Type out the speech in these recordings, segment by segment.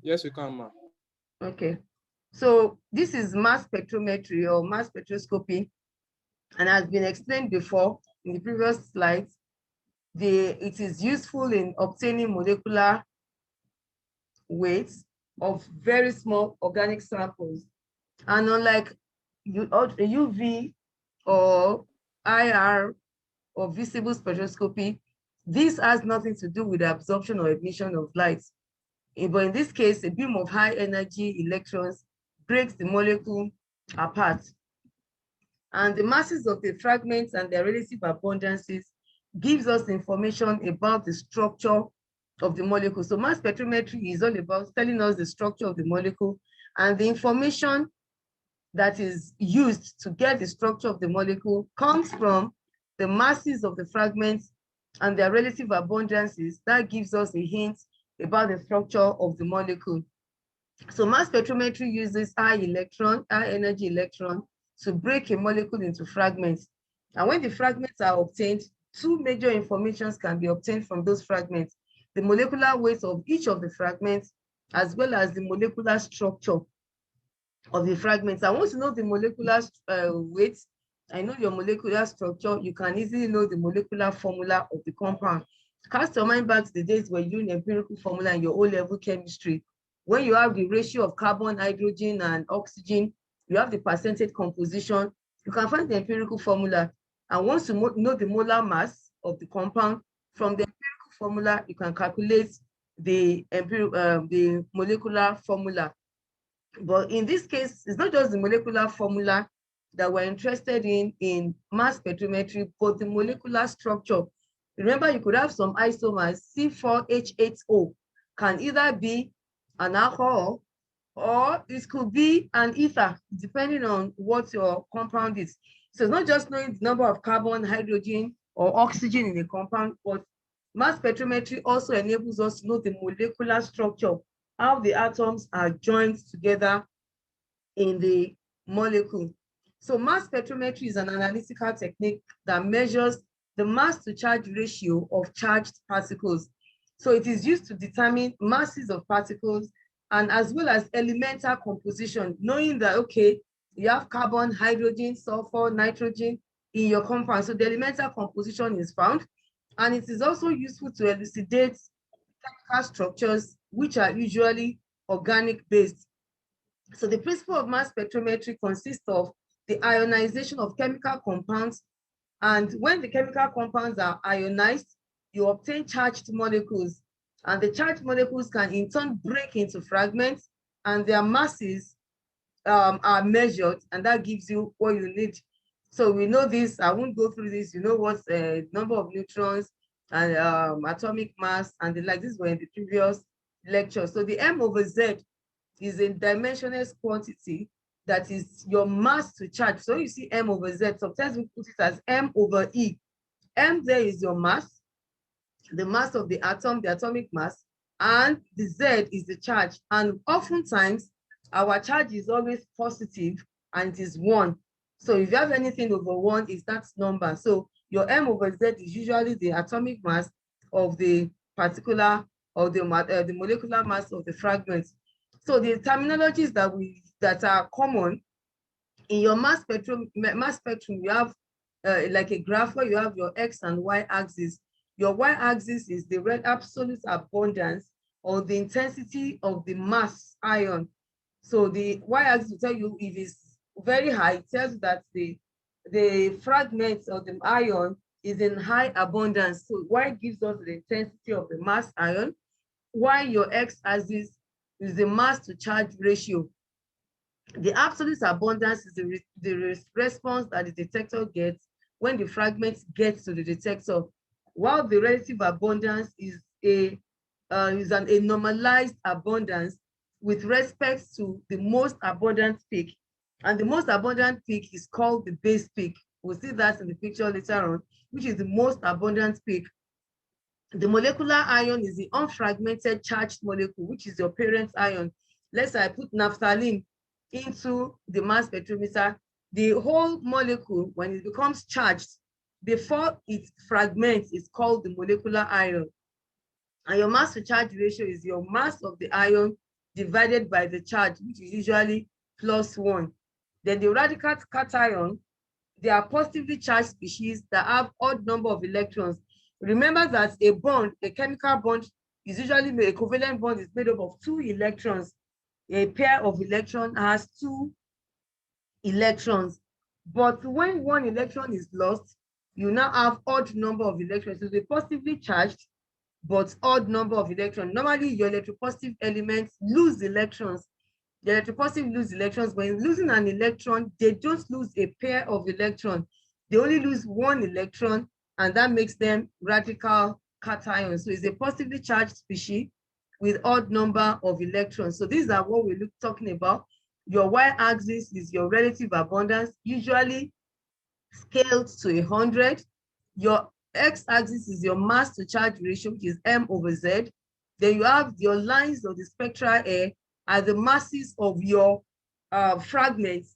Yes, we can, ma. Okay. So this is mass spectrometry or mass spectroscopy, and has been explained before in the previous slides. It is useful in obtaining molecular weights of very small organic samples. And unlike UV or IR or visible spectroscopy, this has nothing to do with the absorption or emission of light. But in this case, a beam of high energy electrons breaks the molecule apart. And the masses of the fragments and their relative abundances gives us information about the structure of the molecule. So mass spectrometry is all about telling us the structure of the molecule, and the information that is used to get the structure of the molecule comes from the masses of the fragments and their relative abundances. That gives us a hint about the structure of the molecule. So mass spectrometry uses high energy electron to break a molecule into fragments. And when the fragments are obtained, two major informations can be obtained from those fragments: the molecular weight of each of the fragments, as well as the molecular structure of the fragments. I want to know the molecular weight. I know your molecular structure. You can easily know the molecular formula of the compound. Cast your mind back to the days when you doing empirical formula in your O-level chemistry. When you have the ratio of carbon, hydrogen, and oxygen, you have the percentage composition. You can find the empirical formula. And once you know the molar mass of the compound, from the empirical formula, you can calculate the molecular formula. But in this case, it's not just the molecular formula that we're interested in mass spectrometry, but the molecular structure. Remember, you could have some isomers. C4H8O can either be an alcohol or it could be an ether, depending on what your compound is. So it's not just knowing the number of carbon, hydrogen, or oxygen in a compound, but mass spectrometry also enables us to know the molecular structure, how the atoms are joined together in the molecule. So mass spectrometry is an analytical technique that measures the mass to charge ratio of charged particles. So it is used to determine masses of particles and as well as elemental composition, knowing that, okay, you have carbon, hydrogen, sulfur, nitrogen in your compound. So the elemental composition is found. And it is also useful to elucidate chemical structures, which are usually organic based. So the principle of mass spectrometry consists of the ionization of chemical compounds. And when the chemical compounds are ionized, you obtain charged molecules. And the charged molecules can in turn break into fragments, and their masses are measured, and that gives you what you need. So we know this. I won't go through this. You know what's number of neutrons and atomic mass and the like. This were in the previous lecture. So the M over Z is a dimensionless quantity that is your mass to charge. So you see M over Z, sometimes we put it as M over E. M there is your mass, the mass of the atom, the atomic mass, and the Z is the charge. And oftentimes, our charge is always positive and it is 1. So if you have anything over 1, it's that number. So your M over Z is usually the atomic mass of the particular or the molecular mass of the fragment. So the terminologies that are common in your mass spectrum, you have like a graph where you have your X and Y axis. Your Y axis is the red absolute abundance or the intensity of the mass ion. So the Y axis will tell you if it's very high, it tells you that the fragment of the ion is in high abundance. So Y gives us the intensity of the mass ion, while your X axis is the mass to charge ratio. The absolute abundance is the response that the detector gets when the fragment gets to the detector, while the relative abundance is a normalized abundance with respect to the most abundant peak. And the most abundant peak is called the base peak. We'll see that in the picture later on, which is the most abundant peak. The molecular ion is the unfragmented charged molecule, which is your parent ion. Let's say I put naphthalene into the mass spectrometer. The whole molecule, when it becomes charged, before it fragments, is called the molecular ion. And your mass to charge ratio is your mass of the ion divided by the charge, which is usually +1. Then the radical cation, they are positively charged species that have odd number of electrons. Remember that a bond, a chemical bond, is usually a covalent bond is made up of 2 electrons. A pair of electrons has 2 electrons. But when 1 electron is lost, you now have odd number of electrons. So they're positively charged, but odd number of electrons. Normally, your electropositive elements lose electrons. The electropositive lose electrons. When losing an electron, they don't lose a pair of electrons. They only lose 1 electron, and that makes them radical cations. So it's a positively charged species with odd number of electrons. So these are what we're talking about. Your y-axis is your relative abundance, usually scaled to 100. Your x-axis is your mass to charge ratio, which is m/z. Then you have your lines of the spectral air are the masses of your fragments.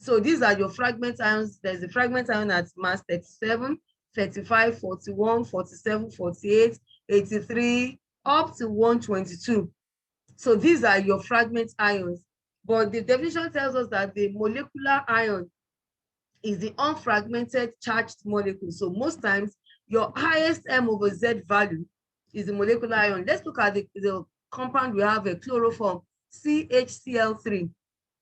So these are your fragment ions. There's a fragment ion at mass 37, 35, 41, 47, 48, 83, up to 122. So these are your fragment ions. But the definition tells us that the molecular ion is the unfragmented charged molecule. So most times, your highest m/z value is the molecular ion. Let's look at the compound we have, a chloroform, CHCl3.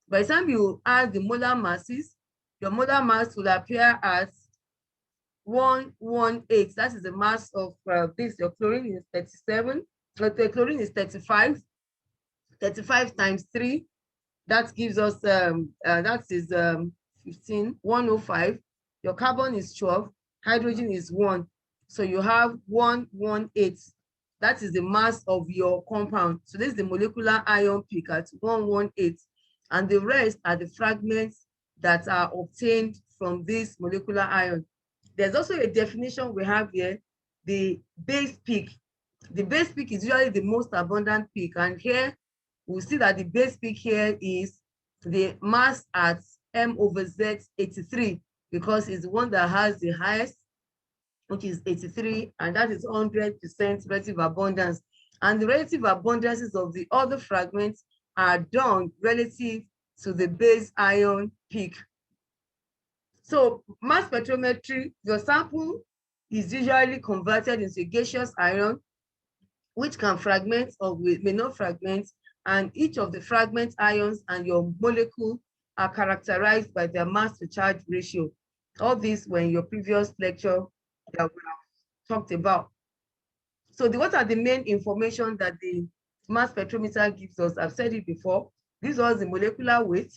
By the time you add the molar masses, your molar mass will appear as 118. That is the mass of this. Your chlorine is 37. The chlorine is 35. 35 times 3. That gives us, that is 15, 105. Your carbon is 12. Hydrogen is 1. So you have 118. That is the mass of your compound. So this is the molecular ion peak at 118. And the rest are the fragments that are obtained from this molecular ion. There's also a definition we have here, the base peak. The base peak is usually the most abundant peak. And here, we'll see that the base peak here is the mass at m/z 83, because it's the one that has the highest, which is 83, and that is 100% relative abundance. And the relative abundances of the other fragments are done relative to the base ion peak. So mass spectrometry, your sample is usually converted into a gaseous ion, which can fragment or may not fragment, and each of the fragment ions and your molecule are characterized by their mass to charge ratio. All this were in your previous lecture that we have talked about. So what are the main information that the mass spectrometer gives us? I've said it before. This was the molecular weight.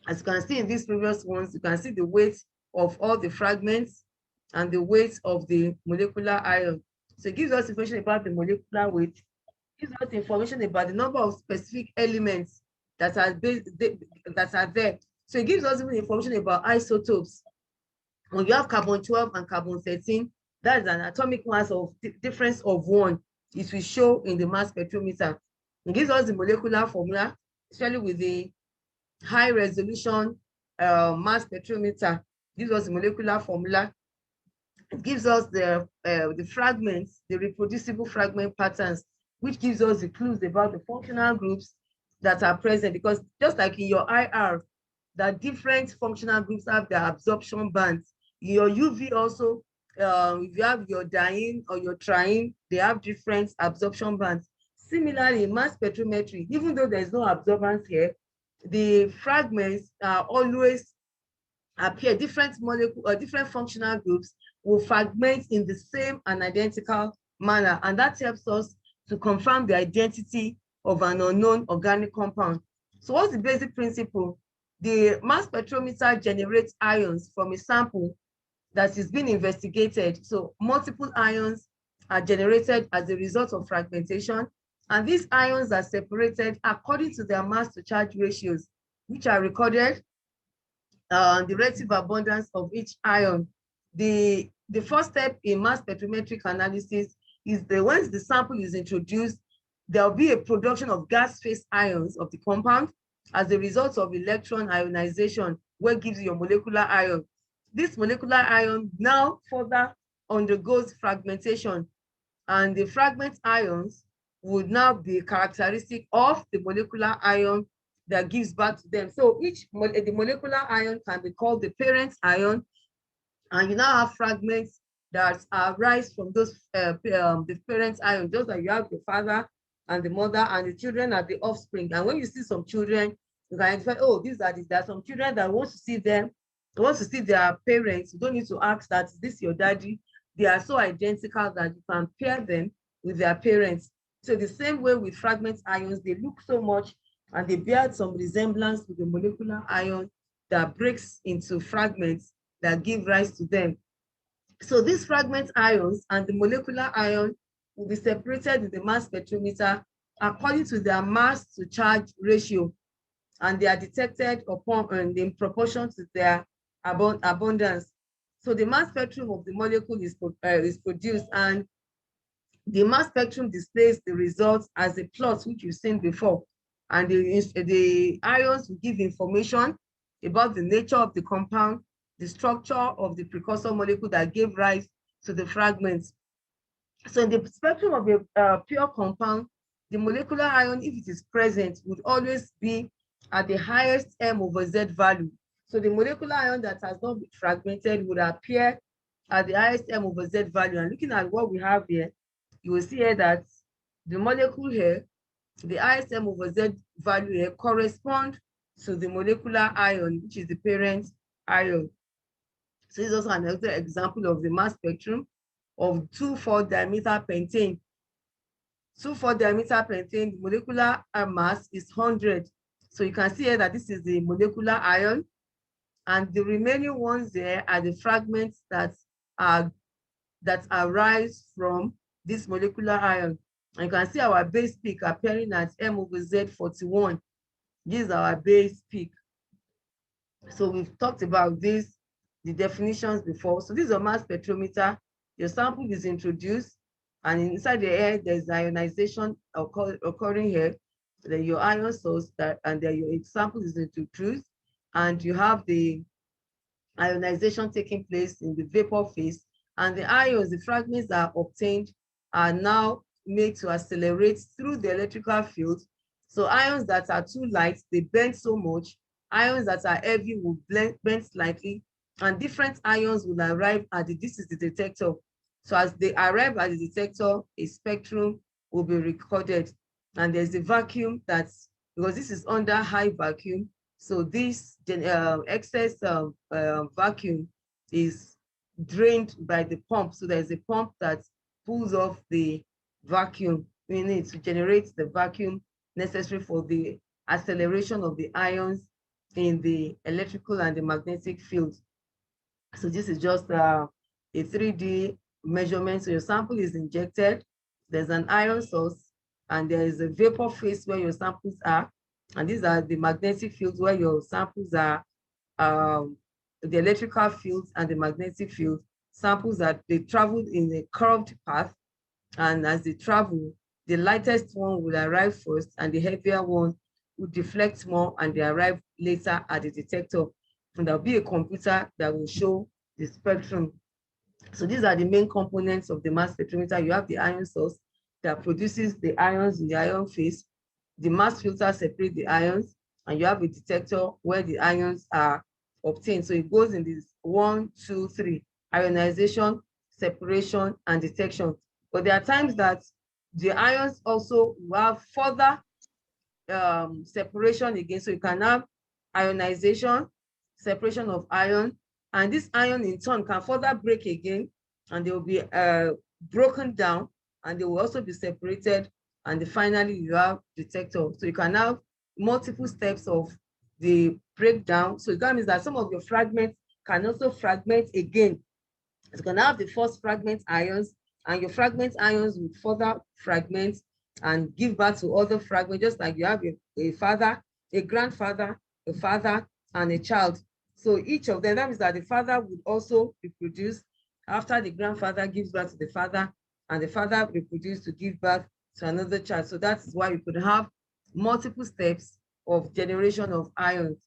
As you can see in these previous ones, you can see the weight of all the fragments and the weight of the molecular ion. So it gives us information about the molecular weight. It gives us information about the number of specific elements that are there. So it gives us even information about isotopes. When you have carbon-12 and carbon-13, that is an atomic mass of difference of 1. It will show in the mass spectrometer. It gives us the molecular formula, especially with the high resolution mass spectrometer. It gives us the molecular formula. It gives us the fragments, the reproducible fragment patterns, which gives us the clues about the functional groups that are present. Because just like in your IR, that different functional groups have their absorption bands. In your UV also, if you have your diene or your triene, they have different absorption bands. Similarly, in mass spectrometry, even though there's no absorbance here, the fragments always appear, different molecule or different functional groups will fragment in the same and identical manner, and that helps us to confirm the identity of an unknown organic compound. So what's the basic principle? The mass spectrometer generates ions from a sample that is being investigated. So multiple ions are generated as a result of fragmentation, and these ions are separated according to their mass to charge ratios, which are recorded the relative abundance of each ion. The first step in mass spectrometric analysis is once the sample is introduced, there'll be a production of gas phase ions of the compound as a result of electron ionization, what gives you your molecular ion. This molecular ion now further undergoes fragmentation, and the fragment ions would now be characteristic of the molecular ion that gives back to them. So the molecular ion can be called the parent ion, and you now have fragments that arise from those the parent ion, just like you have the father and the mother, and the children are the offspring. And when you see some children, you can identify, oh, there are some children that want to see them, want to see their parents. You don't need to ask that, is this your daddy? They are so identical that you can pair them with their parents. So the same way with fragment ions, they look so much and they bear some resemblance with the molecular ion that breaks into fragments that give rise to them. So these fragment ions and the molecular ion will be separated in the mass spectrometer according to their mass to charge ratio, and they are detected upon and in proportion to their abundance. So the mass spectrum of the molecule is produced, and the mass spectrum displays the results as a plot, which you've seen before. And the ions will give information about the nature of the compound, the structure of the precursor molecule that gave rise to the fragments. So in the spectrum of a pure compound, the molecular ion, if it is present, would always be at the highest M/Z value. So the molecular ion that has not been fragmented would appear at the highest M/Z value. And looking at what we have here, you will see here that the molecule here, the highest M/Z value here correspond to the molecular ion, which is the parent ion. So this is also another example of the mass spectrum of 2,4-dimethyl pentane. 2,4-dimethyl pentane, the molecular mass is 100. So you can see here that this is the molecular ion, and the remaining ones there are the fragments that arise from this molecular ion. And you can see our base peak appearing at M/Z 41. This is our base peak. So we've talked about this, the definitions before. So this is a mass spectrometer. Your sample is introduced, and inside the air, there's ionization occurring here. Then your ion source, and then your sample is introduced, and you have the ionization taking place in the vapor phase. And the ions, the fragments that are obtained, are now made to accelerate through the electrical field. So ions that are too light, they bend so much. Ions that are heavy will bend slightly, and different ions will arrive at this is the detector. So as they arrive at the detector, a spectrum will be recorded. And there's a vacuum because this is under high vacuum. So this excess vacuum is drained by the pump. So there's a pump that pulls off the vacuum in it to generate the vacuum necessary for the acceleration of the ions in the electrical and the magnetic field. So this is just a 3D measurement. So your sample is injected, there's an ion source, and there is a vapor phase where your samples are. And these are the magnetic fields where your samples are, the electrical fields and the magnetic field. Samples that they traveled in a curved path, and as they travel, the lightest one will arrive first, and the heavier one will deflect more, and they arrive later at the detector. And there'll be a computer that will show the spectrum. So these are the main components of the mass spectrometer. You have the ion source that produces the ions in the ion phase. The mass filter separates the ions, and you have a detector where the ions are obtained. So it goes in this 1, 2, 3, ionization, separation, and detection. But there are times that the ions also will have further separation again. So you can have ionization, separation of ion, and this ion in turn can further break again, and they will be broken down, and they will also be separated, and finally you have detector. So you can have multiple steps of the breakdown. So that means that some of your fragments can also fragment again. You can have the first fragment ions, and your fragment ions will further fragment and give birth to other fragments, just like you have a father, a grandfather, a father, and a child. So each of them, that means that the father would also reproduce after the grandfather gives birth to the father, and the father reproduces to give birth to another child. So that's why you could have multiple steps of generation of ions.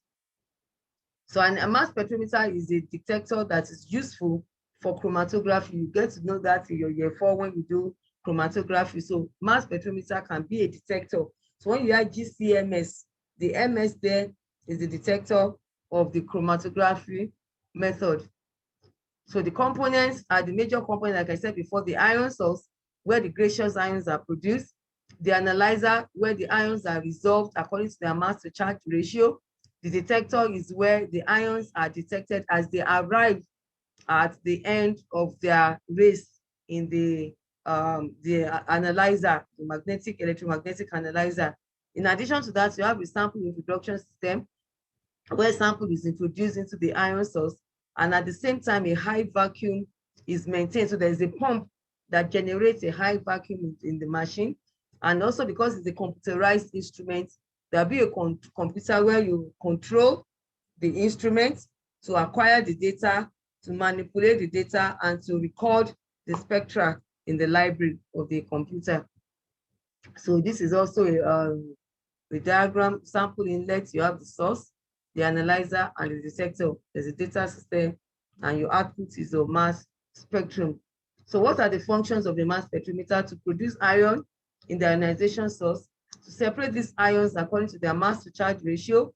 So a mass spectrometer is a detector that is useful for chromatography. You get to know that in your year 4 when you do chromatography. So mass spectrometer can be a detector. So when you have GCMS, the MS there is the detector of the chromatography method. So the components are the major components, like I said before, the ion source, where the gaseous ions are produced, the analyzer, where the ions are resolved according to their mass to charge ratio. The detector is where the ions are detected as they arrive at the end of their race in the analyzer, the magnetic electromagnetic analyzer. In addition to that, you have a sample introduction system where sample is introduced into the ion source, and at the same time a high vacuum is maintained. So there's a pump that generates a high vacuum in the machine. And also, because it's a computerized instrument, there'll be a computer where you control the instrument to acquire the data, to manipulate the data, and to record the spectra in the library of the computer. So this is also a diagram. Sample inlet, you have the source, the analyzer, and the detector. There's a data system, and your output is your mass spectrum. So what are the functions of the mass spectrometer? To produce ion in the ionization source, to separate these ions according to their mass to charge ratio.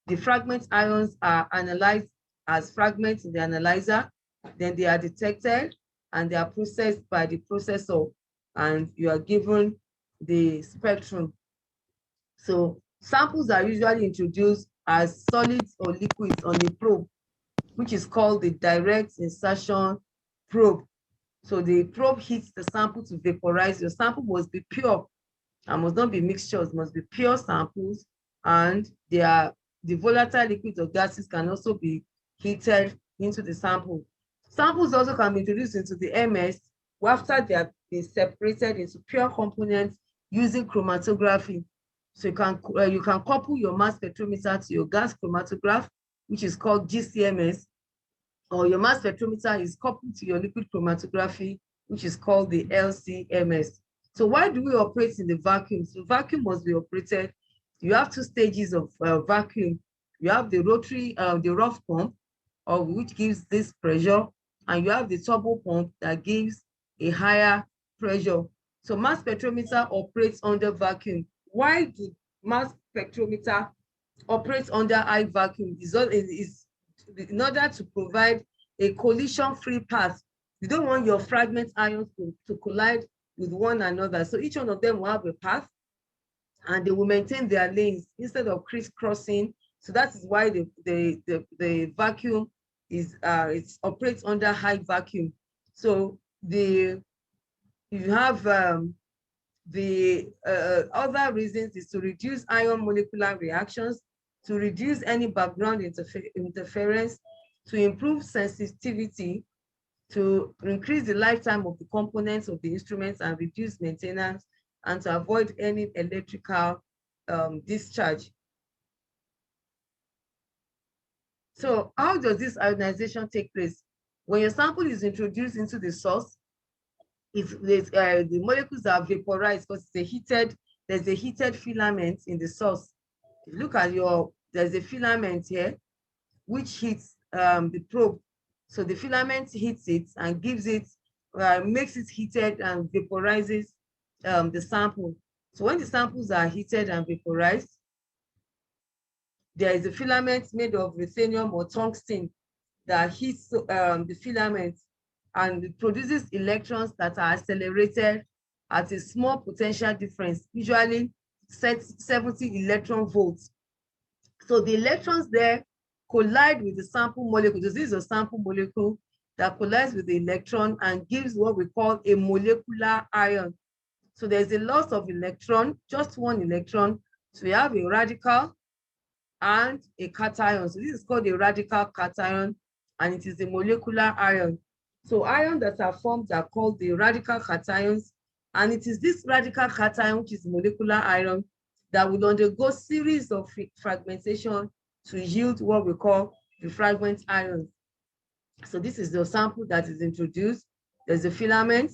The fragment ions are analyzed as fragments in the analyzer, then they are detected and they are processed by the processor, and you are given the spectrum. So samples are usually introduced as solids or liquids on a probe, which is called the direct insertion probe. So the probe hits the sample to vaporize. Your sample must be pure and must not be mixtures, must be pure samples, and the volatile liquids or gases can also be heated into the sample. Samples also can be introduced into the MS after they have been separated into pure components using chromatography. So you can couple your mass spectrometer to your gas chromatograph, which is called GCMS, or your mass spectrometer is coupled to your liquid chromatography, which is called the LCMS. So why do we operate in the vacuum? So vacuum must be operated. You have two stages of vacuum. You have the rotary, the rough pump, which gives this pressure, and you have the turbo pump that gives a higher pressure. So mass spectrometer operates under vacuum. Why do mass spectrometer operate under high vacuum? Is in order to provide a collision-free path. You don't want your fragment ions to collide with one another. So each one of them will have a path, and they will maintain their lanes instead of crisscrossing. So that is why the vacuum is it operates under high vacuum. So you have the other reasons is to reduce ion molecular reactions, to reduce any background interference, to improve sensitivity, to increase the lifetime of the components of the instruments and reduce maintenance, and to avoid any electrical discharge. So how does this ionization take place? When your sample is introduced into the source, if the molecules are vaporized because there's a heated filament in the source. If you look at there's a filament here which hits the probe. So the filament hits it and gives it, makes it heated and vaporizes the sample. So when the samples are heated and vaporized, there is a filament made of ruthenium or tungsten that hits the filament, and it produces electrons that are accelerated at a small potential difference, usually 70 electron volts. So the electrons there collide with the sample molecule. This is a sample molecule that collides with the electron and gives what we call a molecular ion. So there's a loss of electron, just one electron. So we have a radical and a cation. So this is called a radical cation, and it is a molecular ion. So ions that are formed are called the radical cations, and it is this radical cation, which is molecular ion, that will undergo series of fragmentation to yield what we call the fragment ions. So this is the sample that is introduced. There's a filament,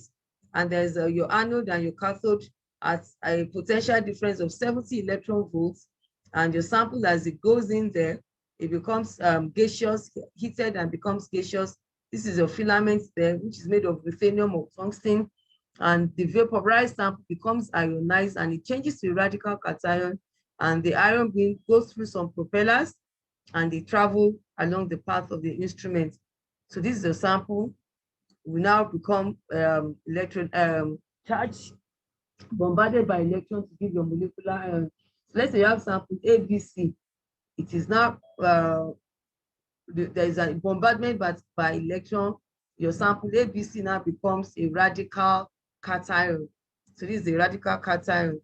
and there's your anode and your cathode at a potential difference of 70 electron volts. And your sample, as it goes in there, it becomes gaseous, heated and becomes gaseous. This is your filament there, which is made of ruthenium or tungsten. and the vaporized sample becomes ionized and it changes to a radical cation, and the ion beam goes through some propellers and they travel along the path of the instrument. So this is a sample. We now become electron charge bombarded by electron to give your molecular ion. So let's say you have sample ABC. It is now there is a bombardment by electron. Your sample ABC now becomes a radical cation. So this is a radical cation,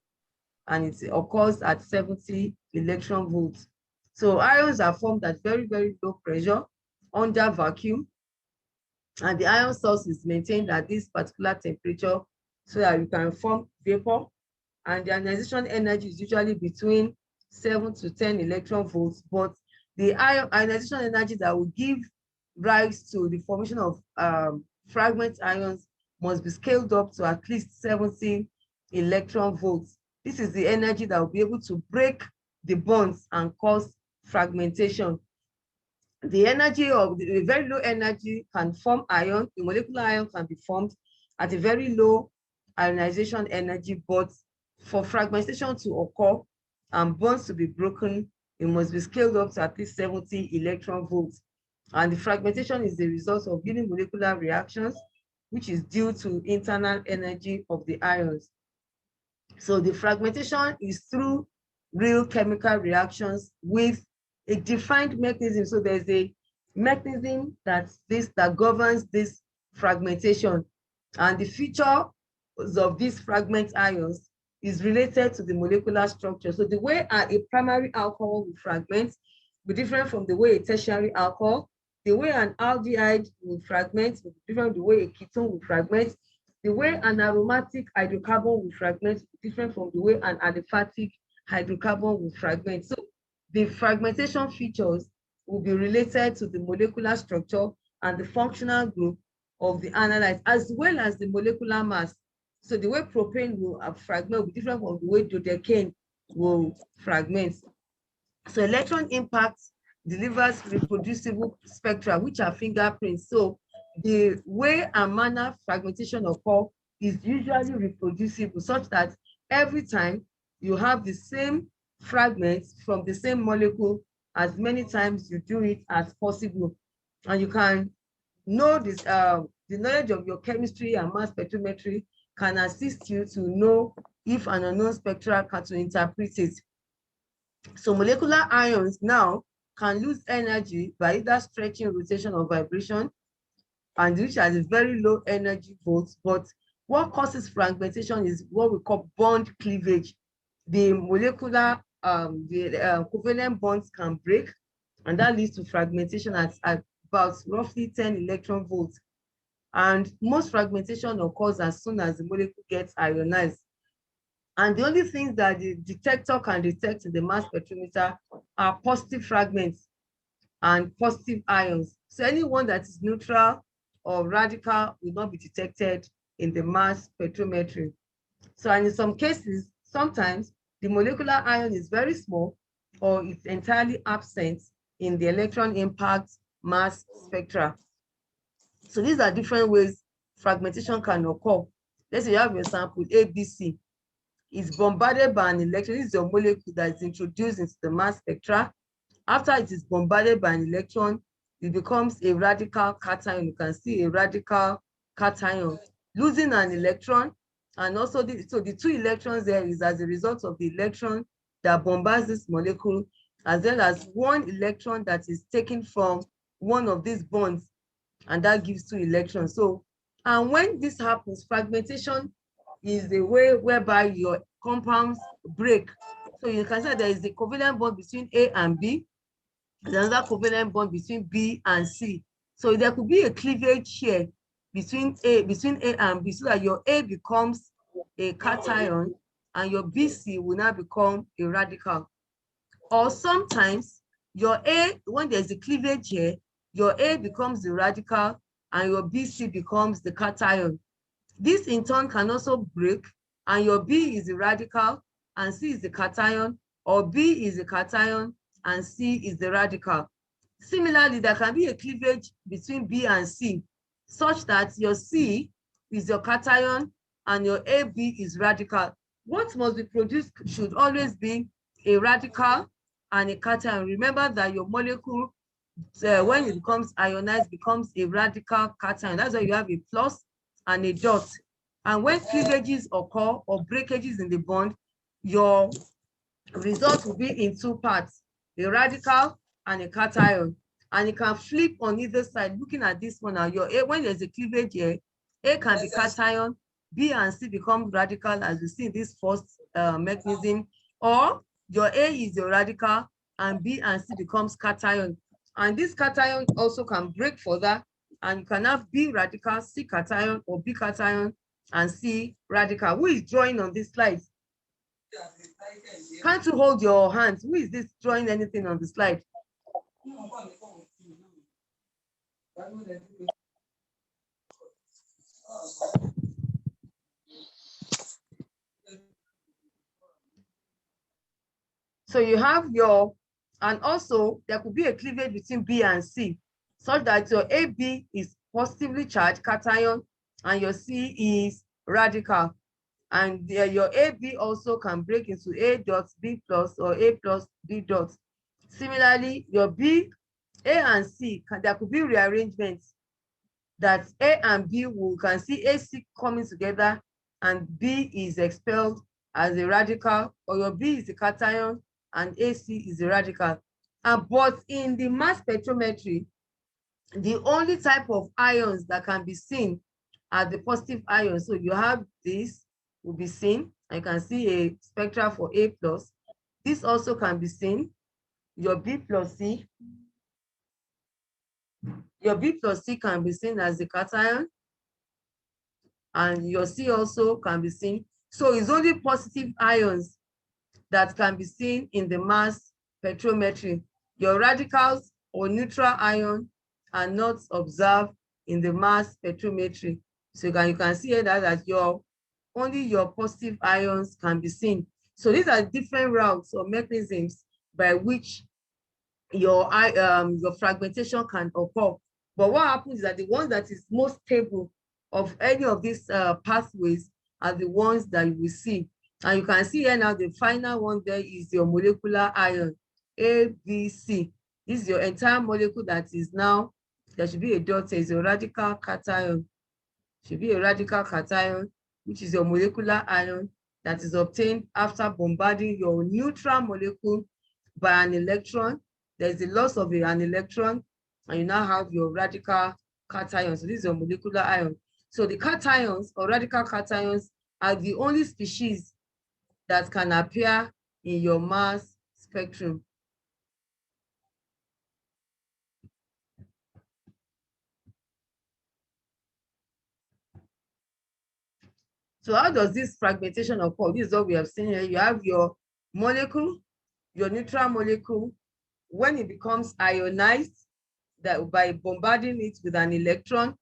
and it occurs at 70 electron volts. So ions are formed at very, very low pressure under vacuum, and the ion source is maintained at this particular temperature so that you can form vapor, and the ionization energy is usually between 7 to 10 electron volts, but the ionization energy that will give rise to the formation of fragment ions must be scaled up to at least 70 electron volts. This is the energy that will be able to break the bonds and cause fragmentation. The energy of the very low energy can form ion. The molecular ion can be formed at a very low ionization energy, but for fragmentation to occur and bonds to be broken, it must be scaled up to at least 70 electron volts. And the fragmentation is the result of unimolecular reactions, which is due to internal energy of the ions. So the fragmentation is through real chemical reactions with a defined mechanism. So there's a mechanism that governs this fragmentation, and the features of these fragment ions is related to the molecular structure. So the way a primary alcohol will fragment will be different from the way a tertiary alcohol. The way an aldehyde will fragment will be different from the way a ketone will fragment. The way an aromatic hydrocarbon will fragment is different from the way an aliphatic hydrocarbon will fragment. So the fragmentation features will be related to the molecular structure and the functional group of the analyte, as well as the molecular mass. So the way propane will fragment will be different from the way dodecane will fragment. So electron impact delivers reproducible spectra, which are fingerprints. So the way and manner fragmentation occur is usually reproducible, such that every time you have the same fragments from the same molecule as many times you do it as possible. And you can know this, the knowledge of your chemistry and mass spectrometry can assist you to know if an unknown spectra can to interpret it. So molecular ions now can lose energy by either stretching, rotation, or vibration, and which has a very low energy volts. But what causes fragmentation is what we call bond cleavage. The molecular, covalent bonds can break, and that leads to fragmentation at about roughly 10 electron volts. And most fragmentation occurs as soon as the molecule gets ionized. And the only things that the detector can detect in the mass spectrometer are positive fragments and positive ions. So anyone that is neutral or radical will not be detected in the mass spectrometry. So, and in some cases, sometimes the molecular ion is very small or it's entirely absent in the electron impact mass spectra. So these are different ways fragmentation can occur. Let's say you have your sample ABC. It's bombarded by an electron. This is your molecule that is introduced into the mass spectra. After it is bombarded by an electron, it becomes a radical cation. You can see a radical cation losing an electron, and also the two electrons there is as a result of the electron that bombards this molecule, as well as one electron that is taken from one of these bonds, and that gives two electrons. So, and when this happens, fragmentation is the way whereby your compounds break. So you can say there is a covalent bond between A and B. There's another covalent bond between B and C. So there could be a cleavage here between A and B, so that your A becomes a cation and your BC will now become a radical. Or sometimes your A, when there's a cleavage here, your A becomes the radical and your BC becomes the cation. This in turn can also break, and your B is the radical and C is the cation, or B is the cation and C is the radical. Similarly, there can be a cleavage between B and C, such that your C is your cation and your AB is radical. What must be produced should always be a radical and a cation. Remember that your molecule, when it becomes ionized, becomes a radical cation. That's why you have a plus and a dot. And when cleavages occur or breakages in the bond, your result will be in two parts, a radical and a cation. And it can flip on either side. Looking at this one now, your A, when there's a cleavage here, A can be cation, B and C become radical, as you see in this first mechanism, or your A is your radical and B and C becomes cation. And this cation also can break further, and you can have B radical, C cation, or B cation and C radical. Who is drawing on this slide? Can't you hold your hands? Who is this drawing anything on the slide? So you have your, and also there could be a cleavage between B and C, such that your AB is positively charged cation and your C is radical. And your AB also can break into A dot B plus or A plus B dot. Similarly, your B, A and C, there could be rearrangements that A and B will can see AC coming together and B is expelled as a radical, or your B is a cation and AC is a radical. But in the mass spectrometry, the only type of ions that can be seen are the positive ions. So you have this will be seen. I can see a spectra for A plus. This also can be seen. Your B plus C. Your B plus C can be seen as the cation, and your C also can be seen. So it's only positive ions that can be seen in the mass spectrometry. Your radicals or neutral ion are not observed in the mass spectrometry. So you can see here that only your positive ions can be seen. So these are different routes or mechanisms by which your fragmentation can occur. But what happens is that the one that is most stable of any of these pathways are the ones that you will see. And you can see here now the final one there is your molecular ion, ABC. This is your entire molecule that is now, there should be a dot, is your radical cation. Should be a radical cation, which is your molecular ion that is obtained after bombarding your neutral molecule by an electron. There's the loss of an electron, and you now have your radical cation. So this is your molecular ion. So the cations or radical cations are the only species that can appear in your mass spectrum. So how does this fragmentation occur? This is what we have seen here. You have your molecule, your neutral molecule. When it becomes ionized, that by bombarding it with an electron,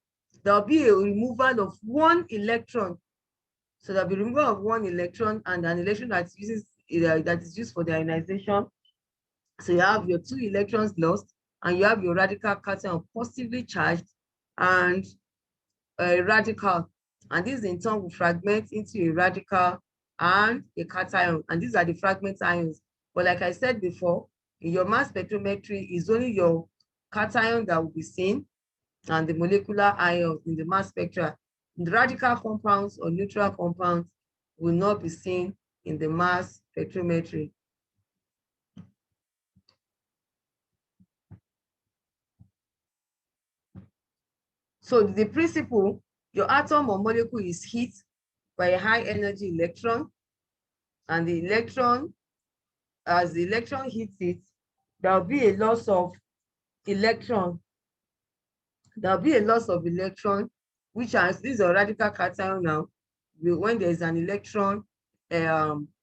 there will be a removal of one electron. So there'll be removal of one electron and an electron that is used for the ionization. So you have your two electrons lost, and you have your radical cation positively charged and a radical. And this in turn will fragment into a radical and a cation. And these are the fragment ions. But like I said before, in your mass spectrometry is only your cation that will be seen and the molecular ion in the mass spectra. The radical compounds or neutral compounds will not be seen in the mass spectrometry. So the principle, your atom or molecule is hit by a high energy electron, and the electron, as the electron hits it, there will be a loss of electron. There will be a loss of electron, which this is a radical cation now. When there is an electron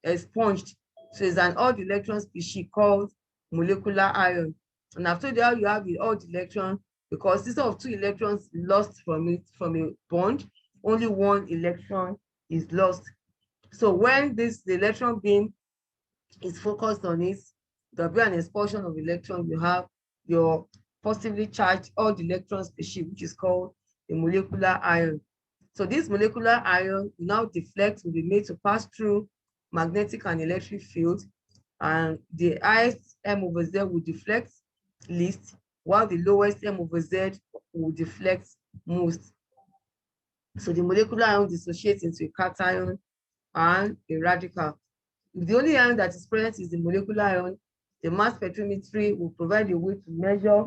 expunged, so it's an odd electron species called molecular ion. And I've told you how you have the odd electron, because instead of two electrons lost from a bond, only one electron is lost. So when the electron beam is focused on it, there'll be an expulsion of electron. You have your positively charged odd electron species, which is called a molecular ion. So this molecular ion will now deflect, will be made to pass through magnetic and electric field, and the highest M over Z will deflect least, while the lowest M over Z will deflect most. So the molecular ion dissociates into a cation and a radical. If the only ion that is present is the molecular ion, the mass spectrometry will provide a way to measure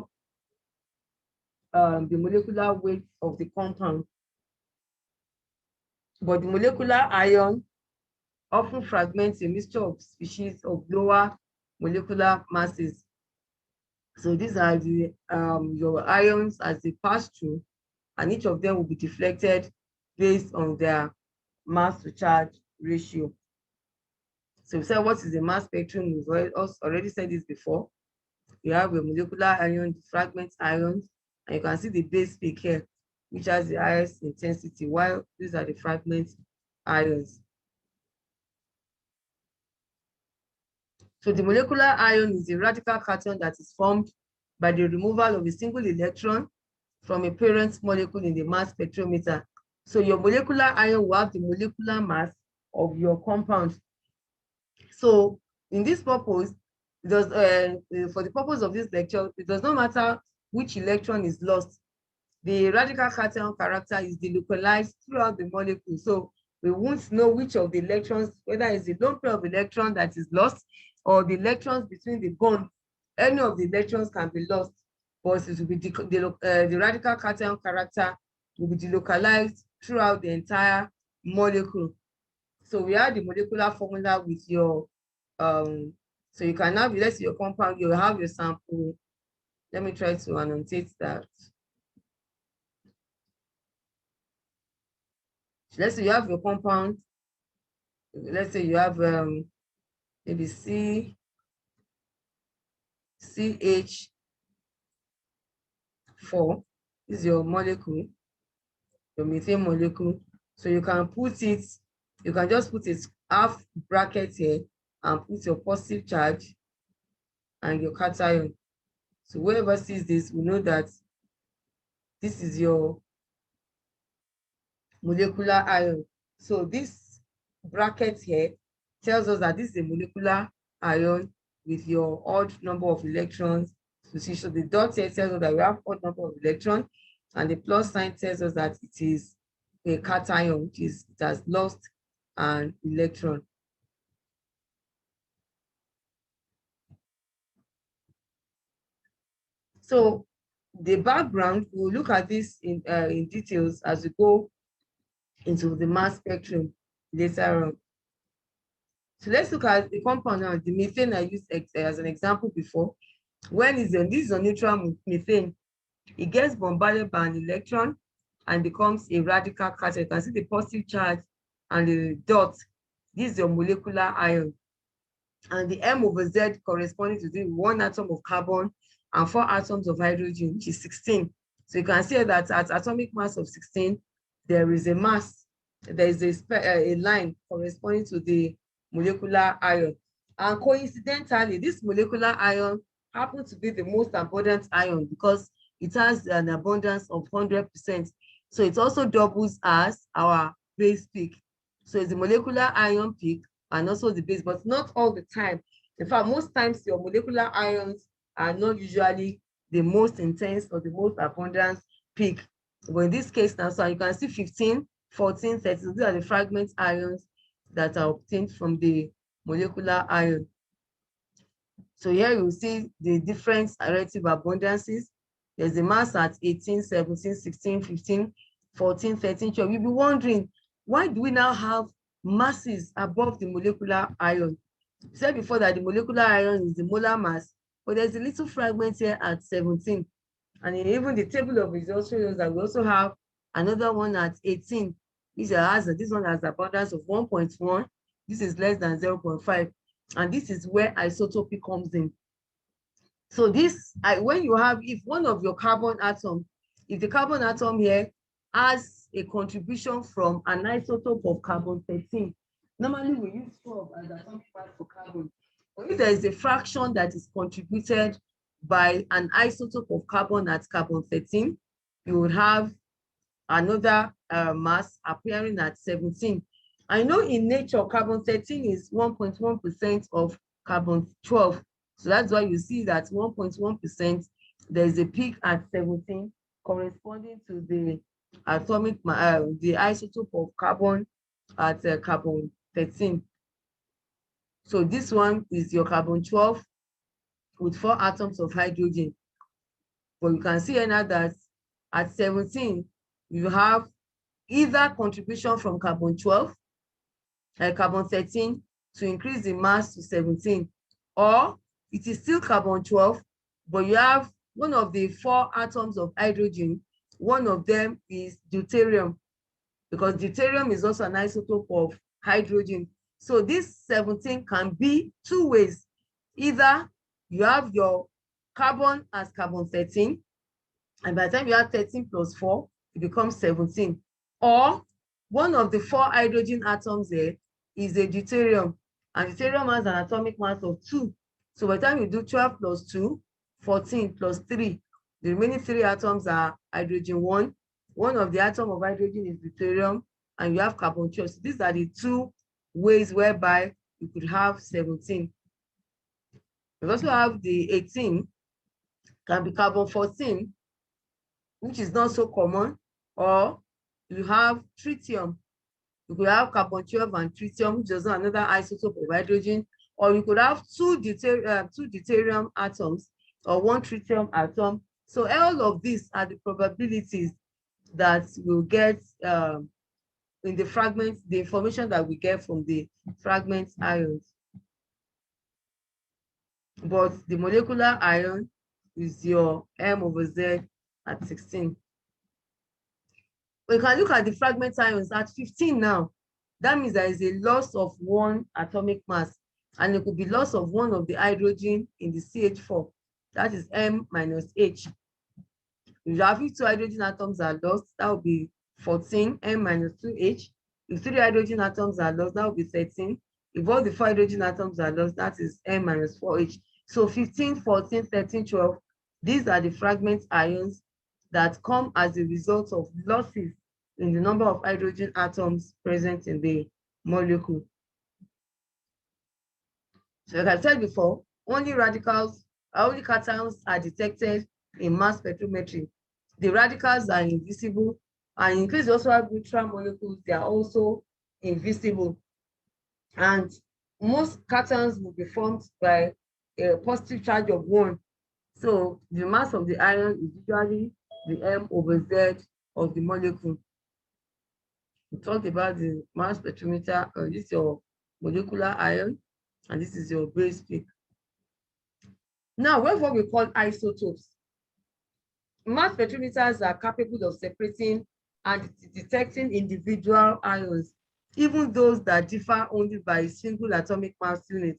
the molecular weight of the compound. But the molecular ion often fragments a mixture of species of lower molecular masses. So these are the your ions as they pass through, and each of them will be deflected based on their mass to charge ratio. So we said, what is the mass spectrum? We've already said this before. You have a molecular ion, the fragment ions, and you can see the base peak here, which has the highest intensity, while these are the fragment ions. So the molecular ion is a radical cation that is formed by the removal of a single electron from a parent molecule in the mass spectrometer. So your molecular ion will have the molecular mass of your compound. So in this purpose, it does, for the purpose of this lecture, it does not matter which electron is lost. The radical cation character is delocalized throughout the molecule. So we won't know which of the electrons, whether it's the lone pair of electrons that is lost or the electrons between the bonds. Any of the electrons can be lost, but it will be the radical cation character will be delocalized throughout the entire molecule. So we have the molecular formula with your, so you can have, let's say your compound, you have your sample. Let me try to annotate that. Let's say you have your compound. Let's say you have maybe CH4 is your molecule, your methane molecule. So you can put it, you can just put it half bracket here and put your positive charge and your cation. So whoever sees this will know that this is your molecular ion. So this bracket here tells us that this is a molecular ion with your odd number of electrons. So the dot here tells us that we have odd number of electrons, and the plus sign tells us that it is a cation, which is it has lost an electron. So the background, we'll look at this in details as we go into the mass spectrum later on. So let's look at the compound now. The methane I used as an example before. When this is a neutral methane, it gets bombarded by an electron and becomes a radical cation. You can see the positive charge and the dot. This is your molecular ion. And the M over Z corresponding to the 1 atom of carbon and 4 atoms of hydrogen, which is 16. So you can see that at atomic mass of 16, there is a mass, there is a line corresponding to the molecular ion. And coincidentally, this molecular ion happens to be the most abundant ion because it has an abundance of 100%. So it also doubles as our base peak. So it's the molecular ion peak and also the base, but not all the time. In fact, most times your molecular ions are not usually the most intense or the most abundant peak. But in this case now, so you can see 15, 14, 13, these are the fragment ions that are obtained from the molecular ion. So here you see the different relative abundances. There's the mass at 18, 17, 16, 15, 14, 13, 12. You'll be wondering, why do we now have masses above the molecular ion? We said before that the molecular ion is the molar mass, but there's a little fragment here at 17. And even the table of results shows that we also have another one at 18. This one has abundance of 1.1. This is less than 0.5. And this is where isotopy comes in. So this, when you have, if one of your carbon atom, if the carbon atom here has a contribution from an isotope of carbon-13, normally we use 12 as atomic mass for carbon. But if there is a fraction that is contributed by an isotope of carbon at carbon-13, you would have another mass appearing at 17. I know in nature, carbon 13 is 1.1% of carbon 12. So that's why you see that 1.1%, there's a peak at 17 corresponding to the atomic, the isotope of carbon at carbon 13. So this one is your carbon 12 with 4 atoms of hydrogen. But you can see now that at 17, you have either contribution from carbon 12, carbon 13 to increase the mass to 17, or it is still carbon 12, but you have one of the 4 atoms of hydrogen. One of them is deuterium, because deuterium is also an isotope of hydrogen. So this 17 can be 2 ways. Either you have your carbon as carbon 13, and by the time you have 13 plus 4, it becomes 17. Or one of the 4 hydrogen atoms there is a deuterium, and deuterium has an atomic mass of 2. So by the time you do 12 plus 2, 14 plus 3, the remaining 3 atoms are hydrogen 1. One of the atom of hydrogen is deuterium, and you have carbon 12. So these are the 2 ways whereby you could have 17. You also have the 18, can be carbon 14, which is not so common, or you have tritium. You could have carbon 12 and tritium, which is another isotope of hydrogen, or you could have 2 deuterium atoms or 1 tritium atom. So all of these are the probabilities that we'll get in the fragments, the information that we get from the fragment ions. But the molecular ion is your M over Z at 16. We can look at the fragment ions at 15 now. That means there is a loss of 1 atomic mass, and it could be loss of 1 of the hydrogen in the CH4. That is M minus H. If you have 2 hydrogen atoms are lost, that will be 14, M minus 2H. If 3 hydrogen atoms are lost, that will be 13. If all the 4 hydrogen atoms are lost, that is M minus 4H. So 15, 14, 13, 12, these are the fragment ions that come as a result of losses in the number of hydrogen atoms present in the molecule. So like I said before, only radicals, only cations are detected in mass spectrometry. The radicals are invisible, and in case you also have neutral molecules, they are also invisible. And most cations will be formed by a positive charge of 1. So the mass of the ion is usually the M over Z of the molecule. We talked about the mass spectrometer. This is your molecular ion, and this is your base peak. Now, we have what we call isotopes. Mass spectrometers are capable of separating and detecting individual ions, even those that differ only by a single atomic mass unit.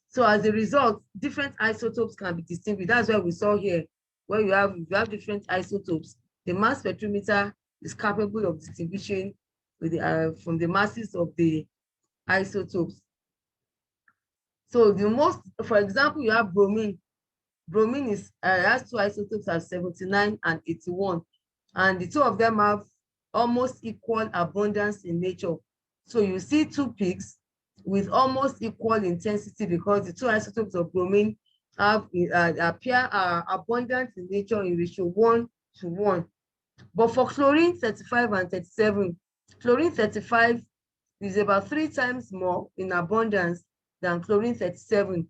So as a result, different isotopes can be distinguished. That's why we saw here, where you have different isotopes. The mass spectrometer is capable of distinguishing with the, from the masses of the isotopes. So the most, for example, you have bromine. Bromine is has 2 isotopes at 79 and 81, and the 2 of them have almost equal abundance in nature. So you see 2 peaks with almost equal intensity, because the 2 isotopes of bromine have appear abundant in nature in ratio 1:1. But for chlorine 35 and 37, chlorine 35 is about 3 times more in abundance than chlorine 37.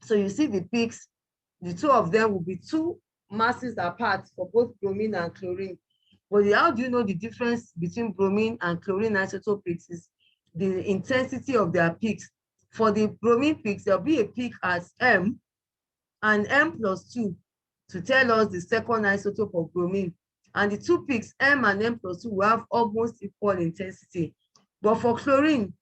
So you see the peaks, the 2 of them will be 2 masses apart for both bromine and chlorine. But how do you know the difference between bromine and chlorine isotope peaks? Is the intensity of their peaks. For the bromine peaks, there'll be a peak at M and M plus 2 to tell us the second isotope of bromine. And the 2 peaks, M and M plus 2, will have almost equal intensity. But for chlorine,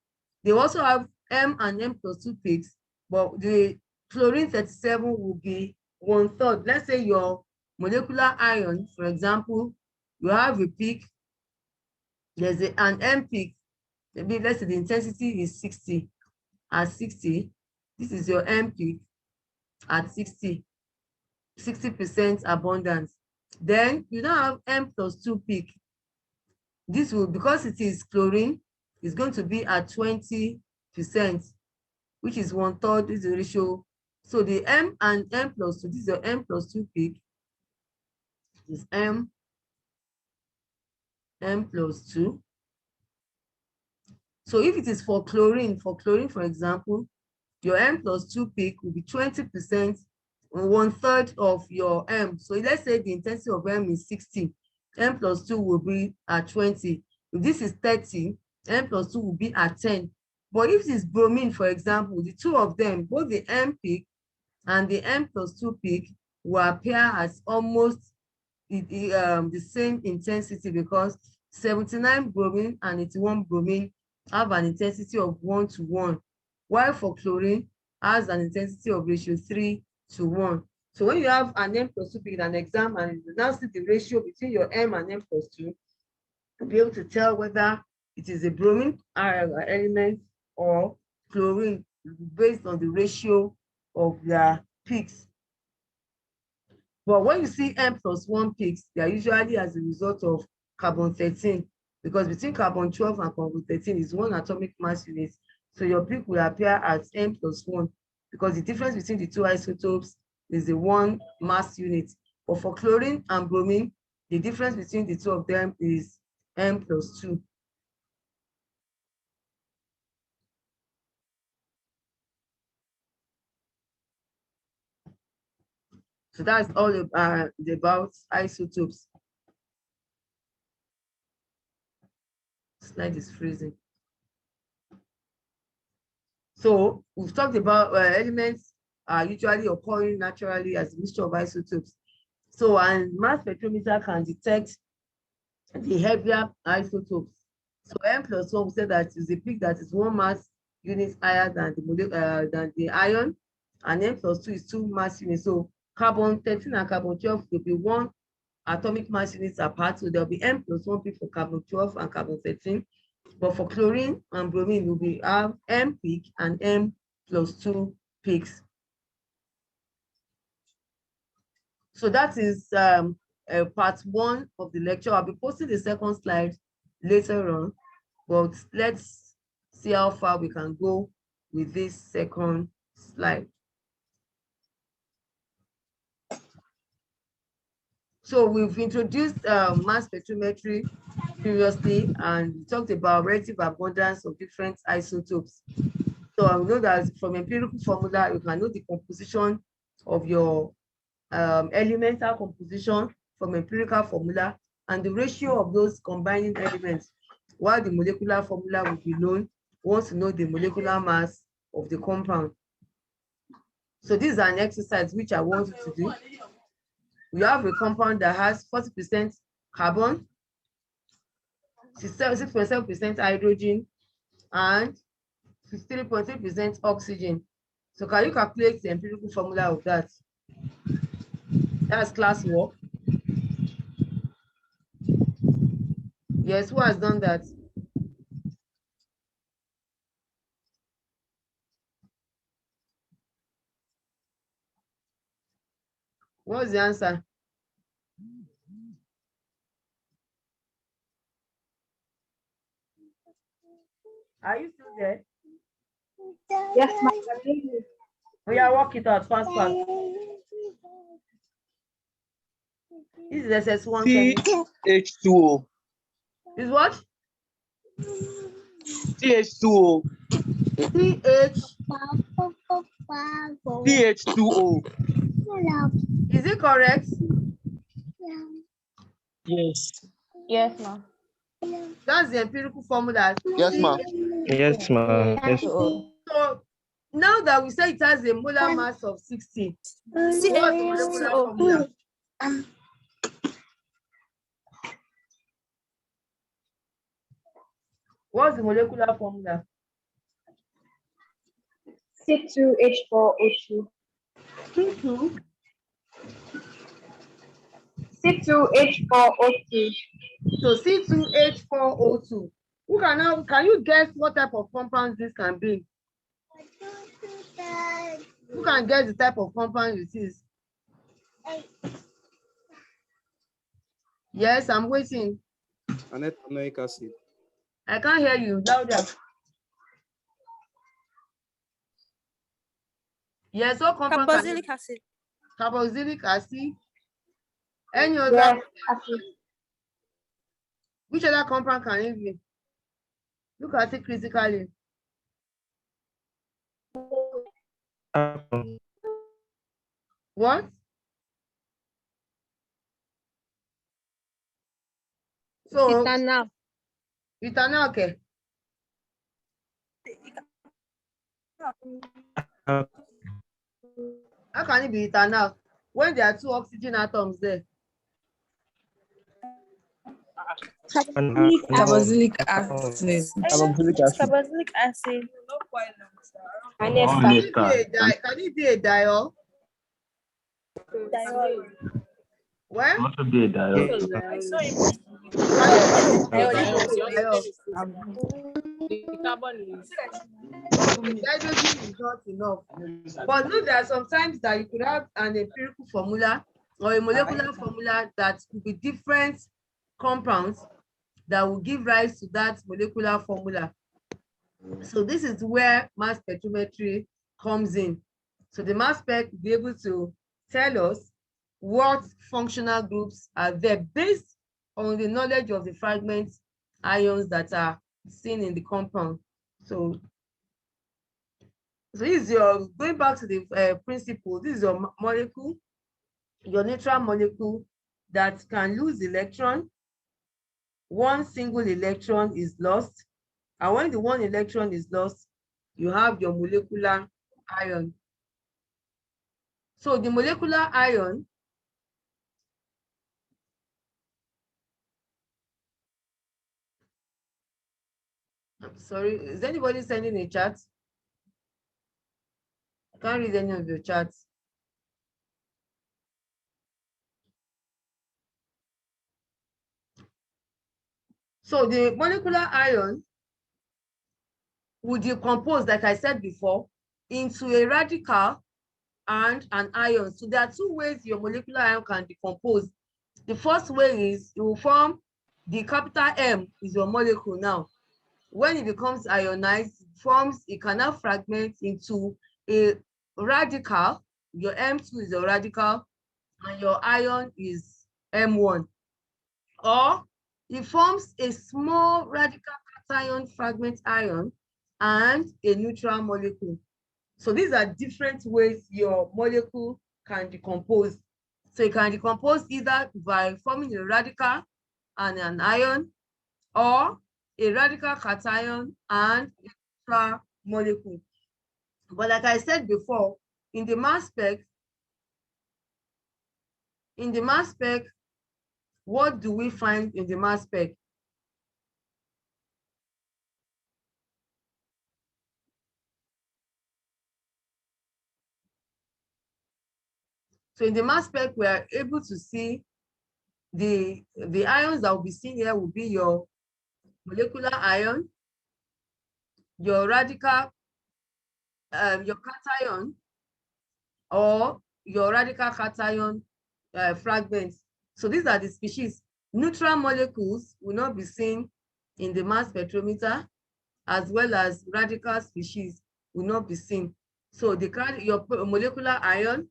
they also have M and M plus 2 peaks, but the chlorine 37 will be 1/3. Let's say your molecular ion, for example, you have a peak, there's an M peak, maybe let's say the intensity is 60. At 60, this is your M peak at 60% abundance. Then you now have M plus 2 peak. This will, because it is chlorine, it's going to be at 20%, which is 1/3 is the ratio. So the M and M plus 2, this is your M plus 2 peak. This is M plus 2. So if it is for chlorine, for example, your M plus 2 peak will be 20%, 1/3 of your M. So let's say the intensity of M is 60, M plus 2 will be at 20. If this is 30, M plus 2 will be at 10. But if this is bromine, for example, the two of them, both the M peak and the M plus 2 peak, will appear as almost the same intensity, because 79 bromine and 81 bromine have an intensity of 1:1, while for chlorine has an intensity of ratio 3:1. So when you have an M plus 2 peak in an exam and you now see the ratio between your M and M plus 2, you'll be able to tell whether it is a bromine element or chlorine based on the ratio of their peaks. But when you see M plus 1 peaks, they are usually as a result of carbon-13, because between carbon-12 and carbon-13 is 1 atomic mass unit. So your peak will appear as M plus 1, because the difference between the two isotopes is the 1 mass unit. But for chlorine and bromine, the difference between the two of them is M plus 2. So that's all about isotopes. Slide is freezing. So we've talked about elements are usually occurring naturally as a mixture of isotopes. So, and mass spectrometer can detect the heavier isotopes. So M plus 1, we said that is a peak that is 1 mass unit higher than the ion, and M plus 2 is 2 mass units. So carbon-13 and carbon-12 will be 1 atomic mass units apart. So there'll be M plus 1 peak for carbon-12 and carbon-13. But for chlorine and bromine, we'll be have M peak and M plus 2 peaks. So that is part 1 of the lecture. I'll be posting the second slide later on, but let's see how far we can go with this second slide. So we've introduced mass spectrometry previously, and we talked about relative abundance of different isotopes. So I know that from empirical formula, you can know the composition of your elemental composition from empirical formula and the ratio of those combining elements, while the molecular formula will be known once you know the molecular mass of the compound. So this is an exercise which I want you to do. We have a compound that has 40% carbon, 6.7% hydrogen, and 53.3% oxygen. So can you calculate the empirical formula of that? That's class work. Yes, who has done that? What's the answer? Are you still there? Yes, ma'am. We are working it out fast. This is SS1. CH2O. Is what? CH2O. CH2O. Is it correct? Yes. Yes, ma'am. That's the empirical formula. Yes, ma'am. Yes, ma'am. Yes. So now that we say it has a molar mass of 60, what's the molecular formula? What's the molecular formula? C2H4O2. C2. C2H4O2. So C2H4O2. Can you guess what type of compound this can be? Who can guess the type of compound it is? Yes, I'm waiting. and ethanoic acid. I can't hear you. Louder. Yes, what compound can Carboxylic acid. carboxylic acid? Any other? Yes, acid. Which other compound can it be? Look at it critically. What? So Ethanol. ethanol, okay. How can it be ethanol when there are two oxygen atoms there? Carboxylic acid. Carboxylic acid. Carboxylic acid. And ester. Can it be a diol? Where? Also be a diol. Hydrogen is not enough. But look, there are sometimes that you could have an empirical formula or a molecular formula that could be different compounds that will give rise to that molecular formula. So this is where mass spectrometry comes in. So the mass spec will be able to tell us what functional groups are there based on the knowledge of the fragment ions that are seen in the compound. So this is your, going back to the principle, this is your molecule, your neutral molecule that can lose electron. One single electron is lost. And when the one electron is lost, you have your molecular ion. So the molecular ion I'm sorry, is anybody sending a chat? I can't read any of your chats. So the molecular ion would decompose, like I said before, into a radical and an ion. So there are two ways your molecular ion can decompose. The first way is it will form the capital M is your molecule now. When it becomes ionized, it forms, it can now fragment into a radical. Your M2 is your radical and your ion is M1. Or it forms a small radical cation fragment ion and a neutral molecule. So these are different ways your molecule can decompose. So it can decompose either by forming a radical and an ion, or a radical cation and a neutral molecule. But like I said before, in the mass spec, what do we find in the mass spec? So in the mass spec, we are able to see the ions that will be seen here will be your molecular ion, your radical, your cation, or your radical cation fragments. So these are the species. Neutral molecules will not be seen in the mass spectrometer, as well as radical species will not be seen. So your molecular ion,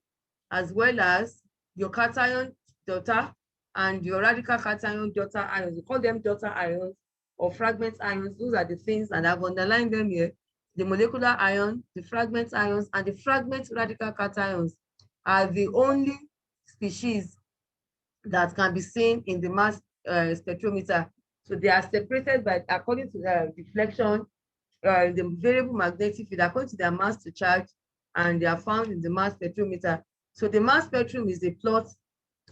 as well as your cation daughter and your radical cation daughter ions, we call them daughter ions or fragment ions. Those are the things, and I've underlined them here. The molecular ion, the fragment ions, and the fragment radical cations are the only species that can be seen in the mass spectrometer. So they are separated by, according to the deflection, the variable magnetic field, according to their mass to charge, and they are found in the mass spectrometer. So the mass spectrum is a plot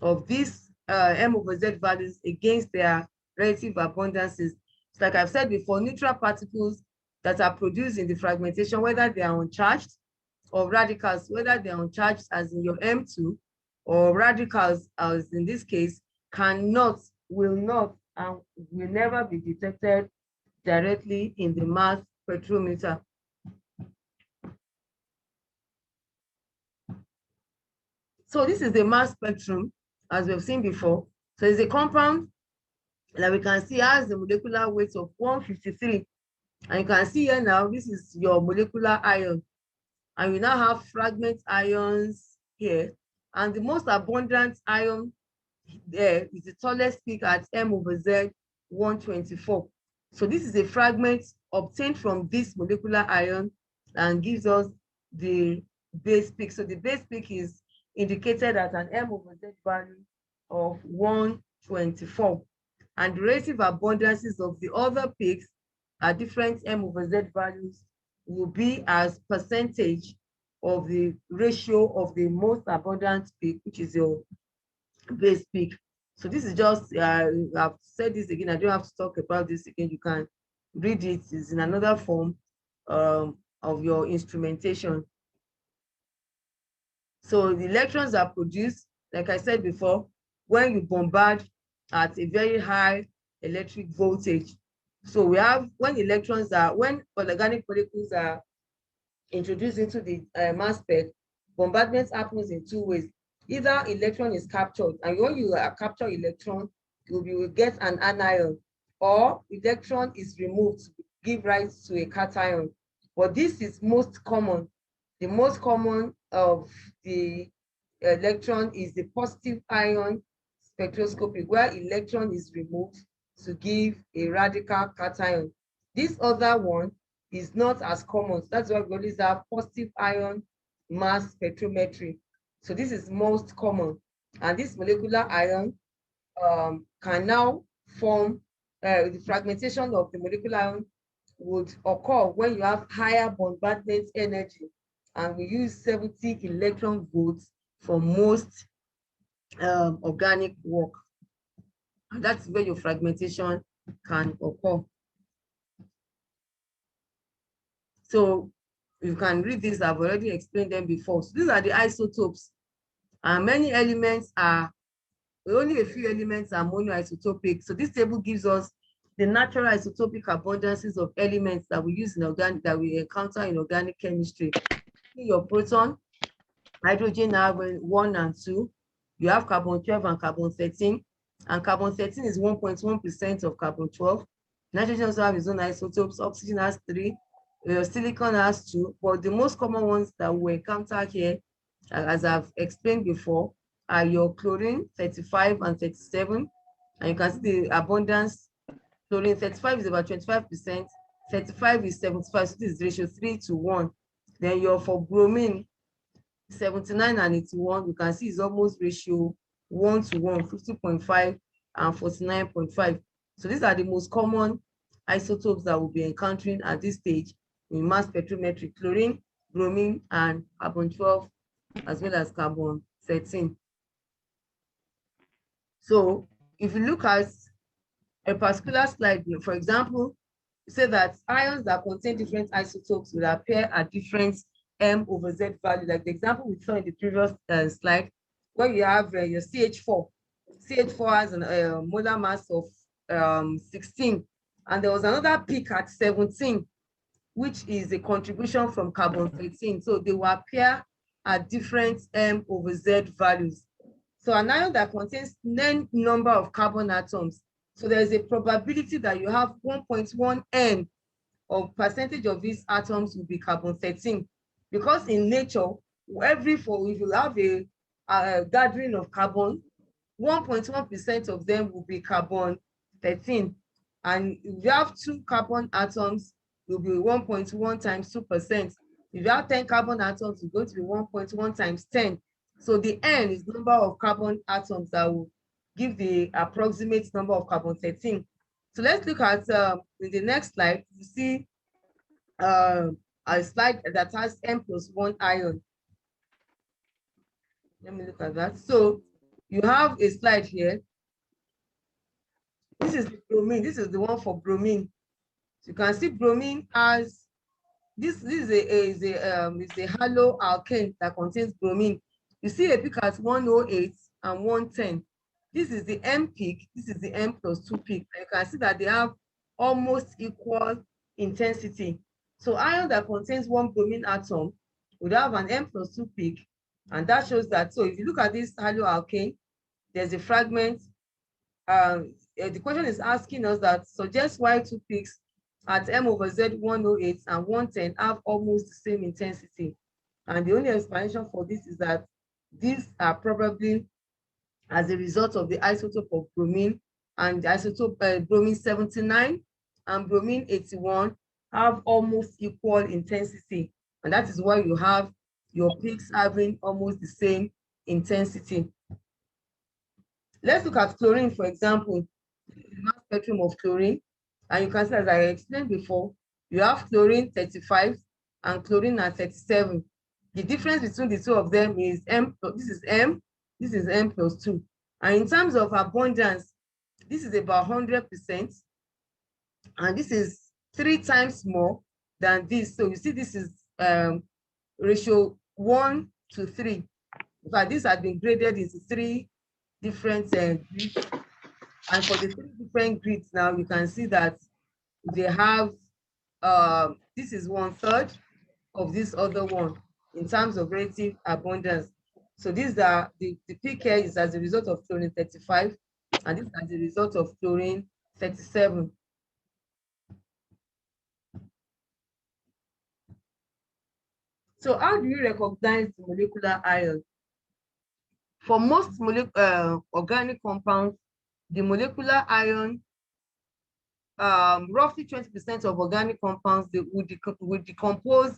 of these M/Z values against their relative abundances. So like I've said before, neutral particles that are produced in the fragmentation, whether they are uncharged, or radicals, whether they are uncharged as in your M2, or radicals as in this case, cannot, will not, and will never be detected directly in the mass spectrometer. So this is the mass spectrum, as we've seen before. So it's a compound Like we can see has the molecular weight of 153. And you can see here now, this is your molecular ion. And we now have fragment ions here. And the most abundant ion there is the tallest peak at M/Z 124. So this is a fragment obtained from this molecular ion and gives us the base peak. So the base peak is indicated at an M/Z value of 124. And the relative abundances of the other peaks at different M/Z values will be as percentage of the ratio of the most abundant peak, which is your base peak. So this is just, I've said this again, I don't have to talk about this again. You can read it. It's in another form of your instrumentation. So the electrons are produced, like I said before, when you bombard at a very high electric voltage. So we have when organic molecules are introduced into the mass spec, bombardment happens in two ways. Either electron is captured, and when you capture electron, you will get an anion, or electron is removed to give rise to a cation. But this is most common. The most common of the electron is the positive ion spectroscopy, where electron is removed to give a radical cation. This other one is not as common. So that's why we always have positive ion mass spectrometry. So this is most common. And this molecular ion can now form, the fragmentation of the molecular ion would occur when you have higher bombardment energy. And we use 70 electron volts for most organic work. And that's where your fragmentation can occur. So you can read this, I've already explained them before. So these are the isotopes. And many elements are, only a few elements are monoisotopic. So this table gives us the natural isotopic abundances of elements that we use in organic, that we encounter in organic chemistry. Your proton, hydrogen have 1 and 2. You have carbon-12 and carbon-13. And carbon-13 is 1.1% of carbon-12. Nitrogen also have its own isotopes. Oxygen has 3. Silicon has 2. But the most common ones that we encounter here, as I've explained before, are your chlorine 35 and 37. And you can see the abundance. Chlorine 35 is about 25%, 35 is 75, so this is ratio 3:1. Then your for bromine 79 and 81, you can see it's almost ratio 1:1, 50.5 and 49.5. So these are the most common isotopes that we'll be encountering at this stage in mass spectrometry: chlorine, bromine, and carbon-12, as well as carbon-13. So if you look at a particular slide, for example, say that ions that contain different isotopes will appear at different M/Z value, like the example we saw in the previous slide, where you have your CH4. CH4 has a molar mass of 16, and there was another peak at 17, which is a contribution from carbon-13. So they will appear at different M/Z values. So an ion that contains n number of carbon atoms, so there is a probability that you have 1.1 n of percentage of these atoms will be carbon-13, because in nature, if you have a gathering of carbon, 1.1% of them will be carbon-13, and if you have 2 carbon atoms, it will be 1.1 times 2%. If you have 10 carbon atoms, it's going to be 1.1 times 10. So the n is number of carbon atoms that will give the approximate number of carbon-13. So let's look at in the next slide. You see a slide that has N+1 ion. Let me look at that. So you have a slide here. This is the bromine. This is the one for bromine. So you can see bromine has this is a halo alkane that contains bromine. You see a peak at 108 and 110. This is the M peak. This is the M+2 peak. And you can see that they have almost equal intensity. So ion that contains 1 bromine atom would have an M+2 peak, and that shows that. So if you look at this halo alkane, there's a fragment the question is asking us that suggest why two peaks at M over Z 108 and 110 have almost the same intensity. And the only explanation for this is that these are probably as a result of the isotope of bromine, and the isotope bromine 79 and bromine 81 have almost equal intensity. And that is why you have your peaks having almost the same intensity. Let's look at chlorine, for example, the mass spectrum of chlorine. And you can see, as I explained before, you have chlorine 35 and chlorine at 37. The difference between the two of them is M, this is M, this is M plus 2. And in terms of abundance, this is about 100%, and this is 3 times more than this. So you see, this is ratio 1 to 3. In fact, this has been graded into 3 different grids. And for the 3 different grids now, you can see that they have, this is 1/3 of this other one in terms of relative abundance. So these are, the peak here is as a result of chlorine 35, and this is as a result of chlorine 37. So how do you recognize the molecular ion? For most organic compounds, the molecular ion, roughly 20% of organic compounds, they would decompose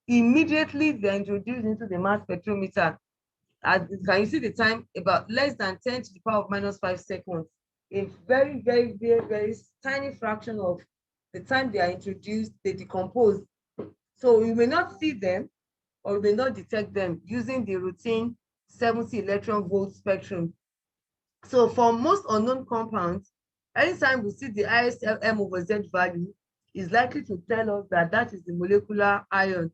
immediately they're introduced into the mass spectrometer. Can you see the time? About less than 10 to the power of -5 seconds. A very, very, very, very tiny fraction of the time they are introduced, they decompose. So you may not see them or you may not detect them using the routine 70 electron volt spectrum. So for most unknown compounds, anytime we see the ISL M over Z value, is likely to tell us that that is the molecular ion.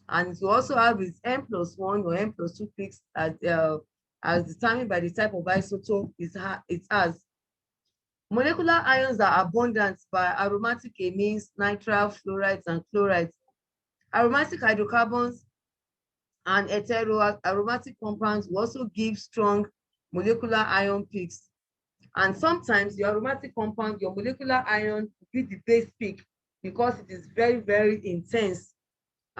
And it will also have its M plus 1 or M plus 2 peaks as determined by the type of isotope it has. Molecular ions are abundant by aromatic amines, nitrile, fluorides, and chlorides. Aromatic hydrocarbons and heteroaromatic compounds will also give strong molecular ion peaks. And sometimes your aromatic compound, your molecular ion will be the base peak because it is very, very intense.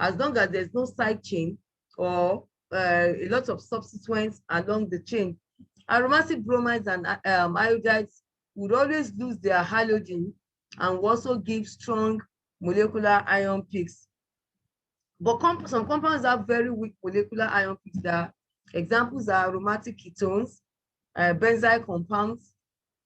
As long as there's no side chain or a lot of substituents along the chain. Aromatic bromides and iodides would always lose their halogen and will also give strong molecular ion peaks. But some compounds have very weak molecular ion peaks. Examples are aromatic ketones, benzyl compounds,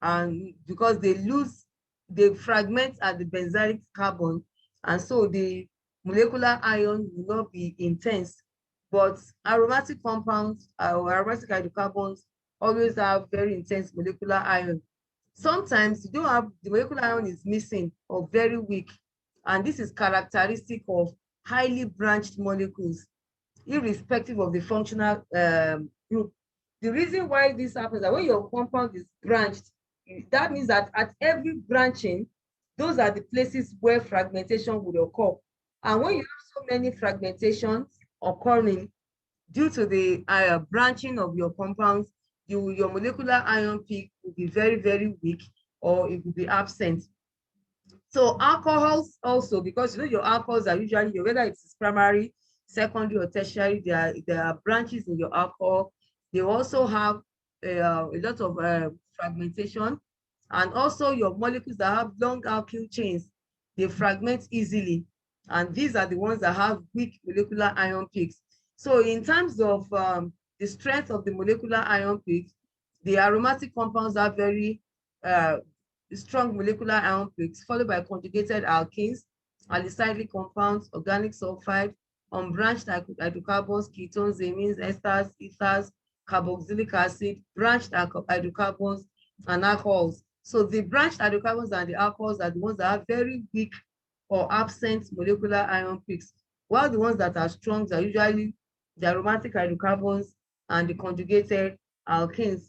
and because they fragment at the benzylic carbon, and so the molecular ion will not be intense. But aromatic compounds or aromatic hydrocarbons always have very intense molecular ion. Sometimes you don't have, the molecular ion is missing or very weak, and this is characteristic of highly branched molecules, irrespective of the functional group. The reason why this happens is that when your compound is branched, that means that at every branching, those are the places where fragmentation would occur. And when you have so many fragmentations occurring due to the branching of your compounds, your molecular ion peak will be very, very weak, or it will be absent. So alcohols also, because you know your alcohols are usually, whether it's primary, secondary, or tertiary, there are branches in your alcohol. They also have a lot of fragmentation, and also your molecules that have long alkyl chains, they fragment easily, and these are the ones that have weak molecular ion peaks. So in terms of the strength of the molecular ion peaks, the aromatic compounds are very strong molecular ion peaks, followed by conjugated alkenes, alicylic compounds, organic sulfide, unbranched hydrocarbons, ketones, amines, esters, ethers, carboxylic acid, branched hydrocarbons, and alcohols. So the branched hydrocarbons and the alcohols are the ones that have very weak or absent molecular ion peaks, while the ones that are strong are usually the aromatic hydrocarbons and the conjugated alkenes.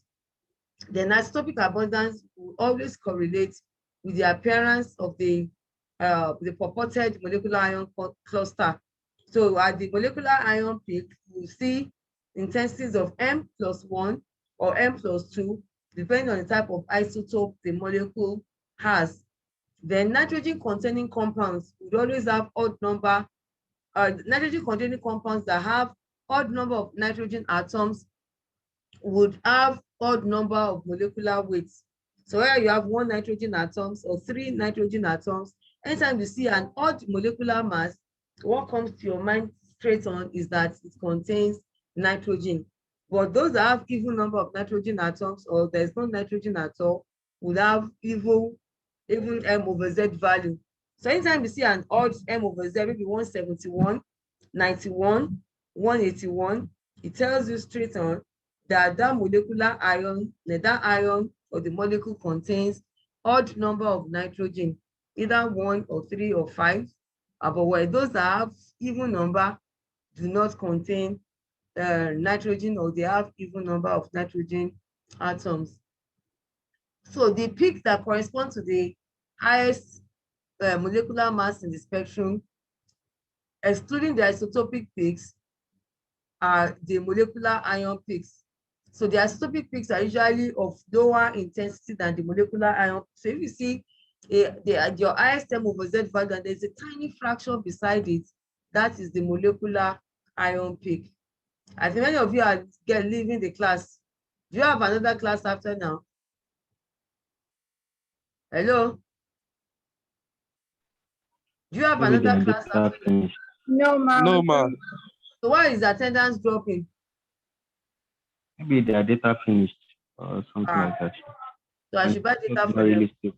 The isotopic abundance will always correlate with the appearance of the purported molecular ion cluster. So at the molecular ion peak, you see intensities of M plus 1 or M plus 2 depending on the type of isotope the molecule has. Then nitrogen-containing compounds would always have odd number. Nitrogen-containing compounds that have odd number of nitrogen atoms would have odd number of molecular weights. So where you have 1 nitrogen atoms or 3 nitrogen atoms, anytime you see an odd molecular mass, what comes to your mind straight on is that it contains nitrogen. But those that have even number of nitrogen atoms or there's no nitrogen at all would have even M over Z value. So anytime you see an odd M over Z, maybe 171, 91, 181, it tells you straight on that molecular ion, that ion or the molecule contains odd number of nitrogen, either 1 or 3 or 5. But where those that have even number do not contain nitrogen, or they have even number of nitrogen atoms. So the peaks that correspond to the highest molecular mass in the spectrum, excluding the isotopic peaks, are the molecular ion peaks. So the isotopic peaks are usually of lower intensity than the molecular ion. So if you see your ISM over Z value and there's a tiny fraction beside it, that is the molecular ion peak. I think many of you are leaving the class. Do you have another class after now? Hello? Do you have Maybe another the class data after? finished. No, ma'am. No, ma'am. So why is attendance dropping? Maybe their data finished or something like that. So I should buy data It's for not them. really stable.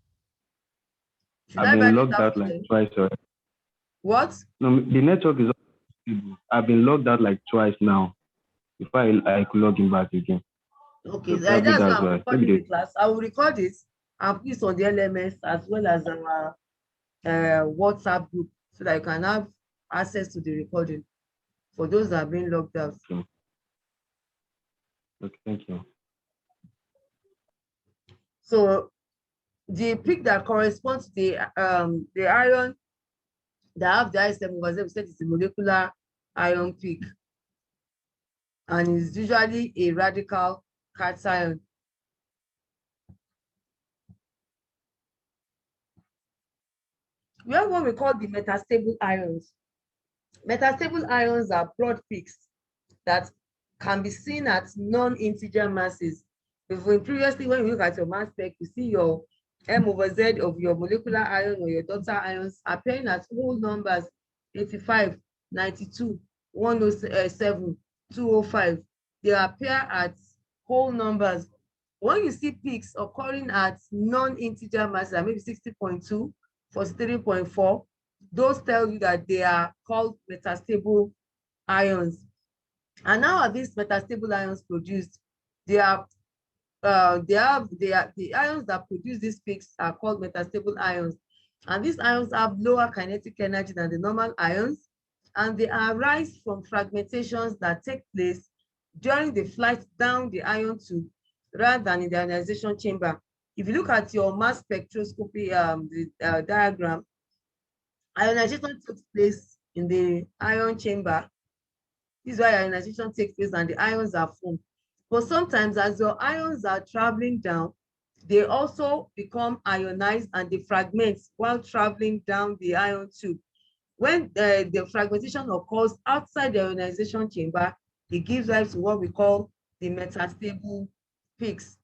Should I've I buy been logged data out for like them? twice already. What? No, the network is not stable. I've been logged out like twice now before I could log in back again. Okay, So probably that's why that's I'm why. recording Maybe the class. I will record it and put it on the LMS as well as our WhatsApp group so that you can have access to the recording for those that have been logged out. Okay, thank you. So the peak that corresponds to the ion that have the ISM over Z, we said it's the molecular ion peak, and is usually a radical cation. We have what we call the metastable ions. Metastable ions are broad peaks that can be seen at non-integer masses. Previously, when you look at your mass spec, you see your M over Z of your molecular ion or your daughter ions appearing as whole numbers, 85, 92, 107, 205. They appear at whole numbers. When you see peaks occurring at non-integer masses, maybe 60.2, 43.4, those tell you that they are called metastable ions. And how are these metastable ions produced? The ions that produce these peaks are called metastable ions. And these ions have lower kinetic energy than the normal ions, and they arise from fragmentations that take place during the flight down the ion tube rather than in the ionization chamber. If you look at your mass spectroscopy diagram, ionization takes place in the ion chamber. This is why ionization takes place and the ions are formed. But sometimes as your ions are traveling down, they also become ionized and they fragment while traveling down the ion tube. When the fragmentation occurs outside the ionization chamber, it gives rise to what we call the metastable peaks.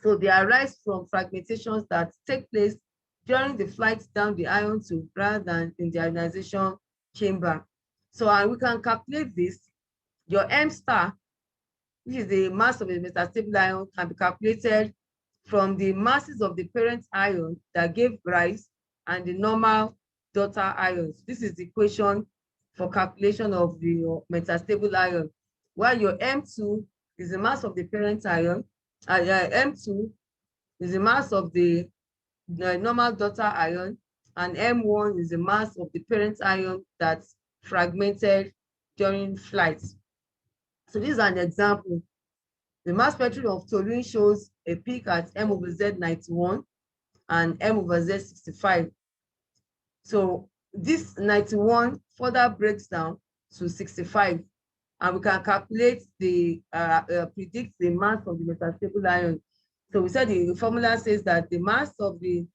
So they arise from fragmentations that take place during the flight down the ion tube rather than in the ionization chamber. So we can calculate this. Your M star, which is the mass of a metastable ion, can be calculated from the masses of the parent ion that gave rise and the normal daughter ions. This is the equation for calculation of the metastable ion. While your M2 is the mass of the parent ion, M2 is the mass of the normal daughter ion, and M1 is the mass of the parent ion that's fragmented during flight. So this is an example. The mass spectrum of toluene shows a peak at M over Z 91 and M over Z 65. So this 91 further breaks down to 65, and we can calculate predict the mass of the metastable ion. So we said the formula says that the mass of the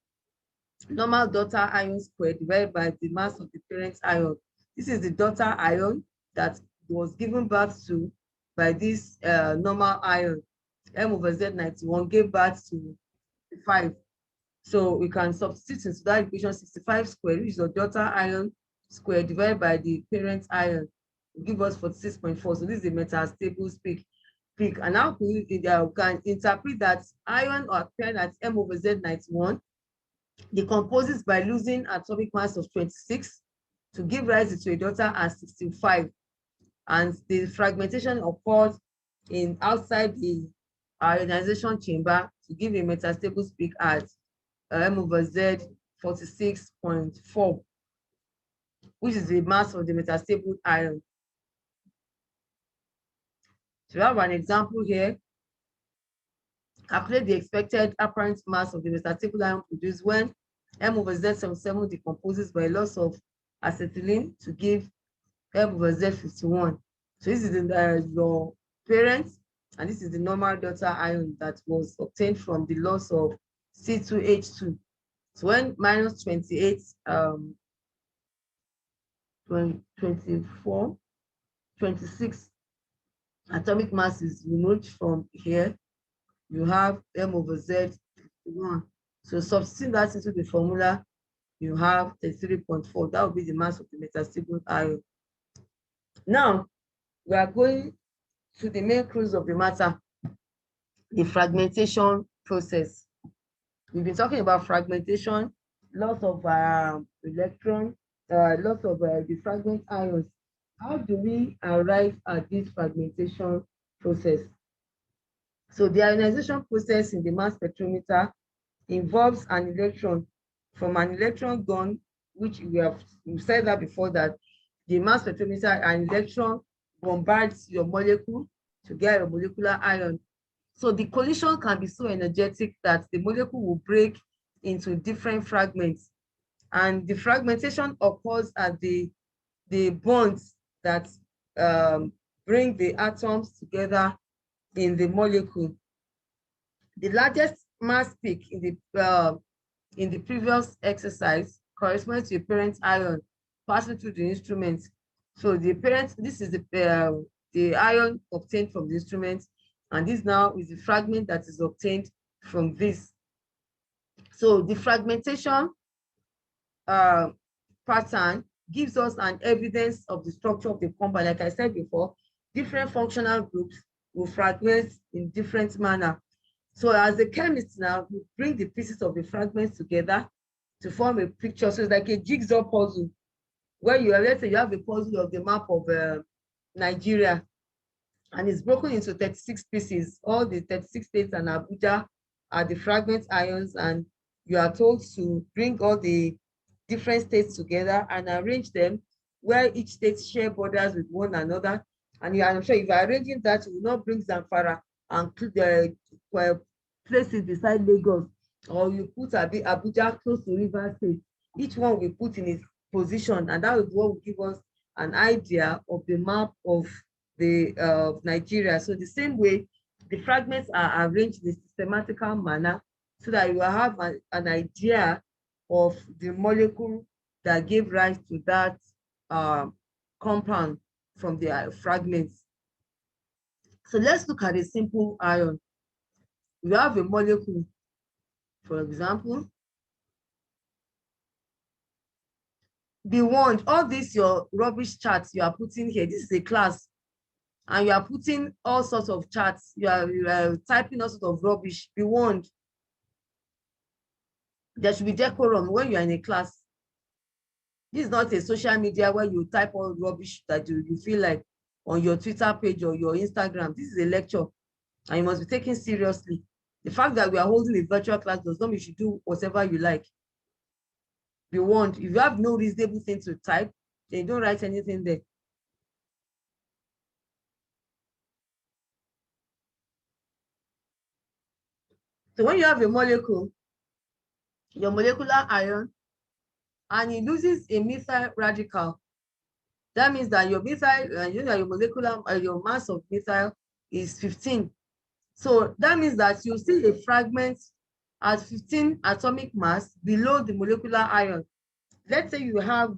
normal daughter ion squared divided by the mass of the parent ion. This is the daughter ion that was given birth to by this normal ion. M over Z 91 gave birth to 5. So we can substitute into that equation 65 squared, which is the daughter ion squared divided by the parent ion, will give us 46.4. So this is the metastable peak. And now we can interpret that ion occurring at M over Z 91 decomposes by losing atomic mass of 26 to give rise to a daughter at 65. And the fragmentation occurs outside the ionization chamber to give a metastable peak at M over Z 46.4, which is the mass of the metastable ion. So we have an example here. Calculate the expected apparent mass of the metastable ion produced when M over Z 77 decomposes by loss of acetylene to give M over Z 51. So this is your parent, and this is the normal daughter ion that was obtained from the loss of C2H2. So when minus 28, 24, 26 atomic mass is removed from here, you have M over Z 51. So substituting that into the formula, you have 33.4. That will be the mass of the metastable ion. Now, we are going to the main crux of the matter, the fragmentation process. We've been talking about fragmentation, loss of electron, loss of the fragment ions. How do we arrive at this fragmentation process? So the ionization process in the mass spectrometer involves an electron from an electron gun, which we've said that before, that the mass spectrometer, an electron bombards your molecule to get a molecular ion. So the collision can be so energetic that the molecule will break into different fragments. And the fragmentation occurs at the bonds that bring the atoms together in the molecule. The largest mass peak in the previous exercise corresponds to a parent ion passing through the instrument. So the parent, this is the ion obtained from the instrument, and this now is the fragment that is obtained from this. So the fragmentation pattern gives us an evidence of the structure of the compound. Like I said before, different functional groups will fragment in different manner. So as a chemist now, we bring the pieces of the fragments together to form a picture. So it's like a jigsaw puzzle, where let's say you have a puzzle of the map of Nigeria, and it's broken into 36 pieces. All the 36 states and Abuja are the fragment ions, and you are told to bring all the different states together and arrange them where each state share borders with one another. And I'm sure if you're arranging that, you will not bring Zamfara and place it beside Lagos, or you put Abuja close to River State. Each one will put in its position, and that is what will give us an idea of the map of the Nigeria. So the same way, the fragments are arranged in a systematical manner so that you will have an idea of the molecule that gave rise to that compound from the fragments. So let's look at a simple ion. We have a molecule, for example, the one, all these your rubbish charts you are putting here, this is a class, and you are putting all sorts of charts, you are typing all sorts of rubbish. Be warned, there should be decorum when you are in a class. This is not a social media where you type all rubbish that you feel like on your Twitter page or your Instagram. This is a lecture, and you must be taken seriously. The fact that we are holding a virtual class does not mean you should do whatever you like. Be warned, if you have no reasonable thing to type, then don't write anything there. So when you have a molecule, your molecular ion, and it loses a methyl radical, that means that your methyl, your molecular, your mass of methyl is 15. So that means that you see a fragment at 15 atomic mass below the molecular ion. Let's say you have